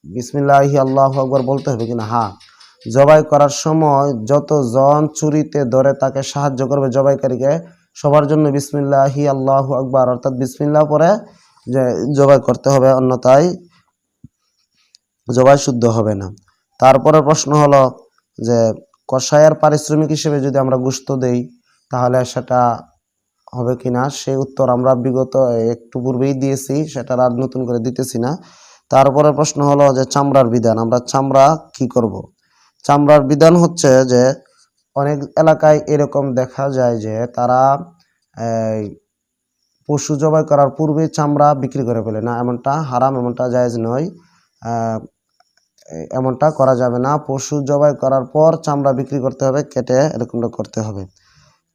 বিসমিল্লাহি আল্লাহু আকবার বলতে হবে কিনা? হ্যাঁ, জবাই করার সময় যতজন ছুরিতে ধরে তাকে সাহায্য করবে জবাইকারীকে, সবার জন্য বিসমিল্লাহি আল্লাহু আকবার অর্থাৎ বিসমিল্লাহ পরে যে জবাই করতে হবে, অন্যথায় জবাই শুদ্ধ হবে না। তারপরে প্রশ্ন হলো যে কসাইয়ের পারিশ্রমিক হিসেবে যদি আমরা গোশত দেই তাহলে সেটা হবে কিনা? সেই উত্তর আমরা বিগত একটু পূর্বেই দিয়েছি, সেটা আর নতুন করে দিতেছি না। তারপরে প্রশ্ন হলো যে চামড়ার বিধান, আমরা চামড়া কি করব? চামড়ার বিধান হচ্ছে যে অনেক এলাকায় এরকম দেখা যায় যে তারা পশু জবাই করার পূর্বে চামড়া বিক্রি করে ফেলে। না, এমনটা হারাম, এমনটা জায়েজ নয়, এমনটা করা যাবে না। পশু জবাই করার পর চামড়া বিক্রি করতে হবে, কেটে এরকমটা করতে হবে।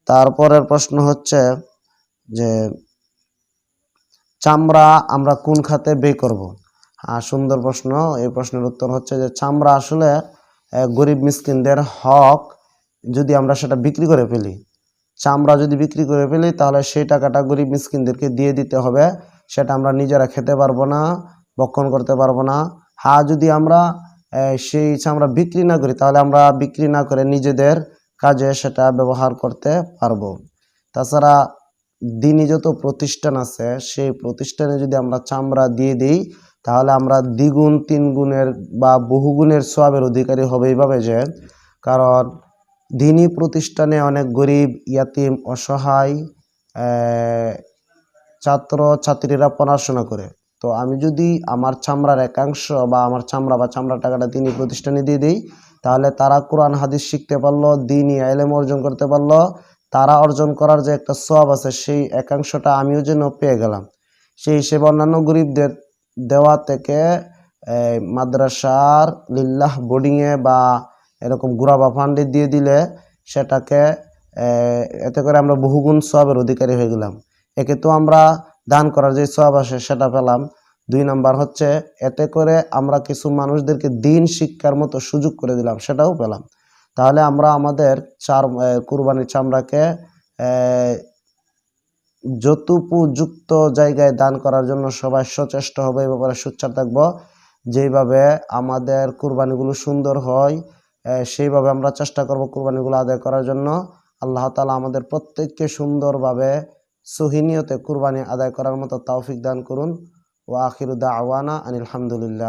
তারপরের প্রশ্ন হচ্ছে যে চামড়া আমরা কোন খাতে ব্যয় করব? সুন্দর প্রশ্ন। এই প্রশ্নের উত্তর হচ্ছে যে চামড়া আসলে গরিব মিসকিনদের হক, যদি আমরা সেটা বিক্রি করে ফেলি, চামড়া যদি বিক্রি করে ফেলি তাহলে সেই টাকাটা গরিব মিসকিনদেরকে দিয়ে দিতে হবে। সেটা আমরা নিজেরা খেতে পারবো না, ভক্ষণ করতে পারবো না। যদি আমরা সেই চামড়া বিক্রি না করি তাহলে আমরা বিক্রি না করে নিজেদের কাজে সেটা ব্যবহার করতে পারবো। তাছাড়া দিনই যত প্রতিষ্ঠান আছে সেই প্রতিষ্ঠানে যদি আমরা চামড়া দিয়ে দিই তাহলে আমরা দ্বিগুণ তিনগুণের বা বহুগুণের সওয়াবের অধিকারী হবে। এইভাবে যে কারণ দিনই প্রতিষ্ঠানে অনেক গরিব, ইয়াতিম, অসহায় ছাত্র ছাত্রীরা পড়াশোনা করে, তো আমি যদি আমার চামড়ার একাংশ বা আমার চামড়া বা চামড়ার টাকাটা দিনই প্রতিষ্ঠানে দিয়ে দিই তাহলে তারা কোরআন হাদিস শিখতে পারলো, দিনই ইলম অর্জন করতে পারলো। তারা অর্জন করার যে একটা সওয়াব আছে সেই একাংশটা আমিও যেন পেয়ে গেলাম। সেই হিসেবে অন্যান্য গরিবদের দেওয়া থেকে মাদ্রাসার লিল্লাহ বোর্ডিংয়ে বা এরকম গুরাবা ফান্ডে দিয়ে দিলে সেটাকে এতে করে আমরা বহুগুণ সওয়াবের অধিকারী হয়ে গেলাম। একে তো আমরা দান করার যে সওয়াব আসে সেটা পেলাম, 2 নাম্বার হচ্ছে এতে করে আমরা কিছু মানুষদেরকে দিন শিক্ষার মতো সুযোগ করে দিলাম, সেটাও পেলাম। তাহলে আমরা আমাদের কুরবানির চামড়াকে যতোপযুক্ত জায়গায় দান করার জন্য সবাই সচেষ্ট হবে, এই ব্যাপারে সোচ্চার থাকবো। যেইভাবে আমাদের কুরবানিগুলো সুন্দর হয় সেইভাবে আমরা চেষ্টা করব কুরবানিগুলো আদায় করার জন্য। আল্লাহ তাআলা আমাদের প্রত্যেককে সুন্দরভাবে সহি নিয়তে কুরবানি আদায় করার মতো তৌফিক দান করুন। ওয়া আখিরু দাওয়ানা আনিল হামদুলিল্লাহ।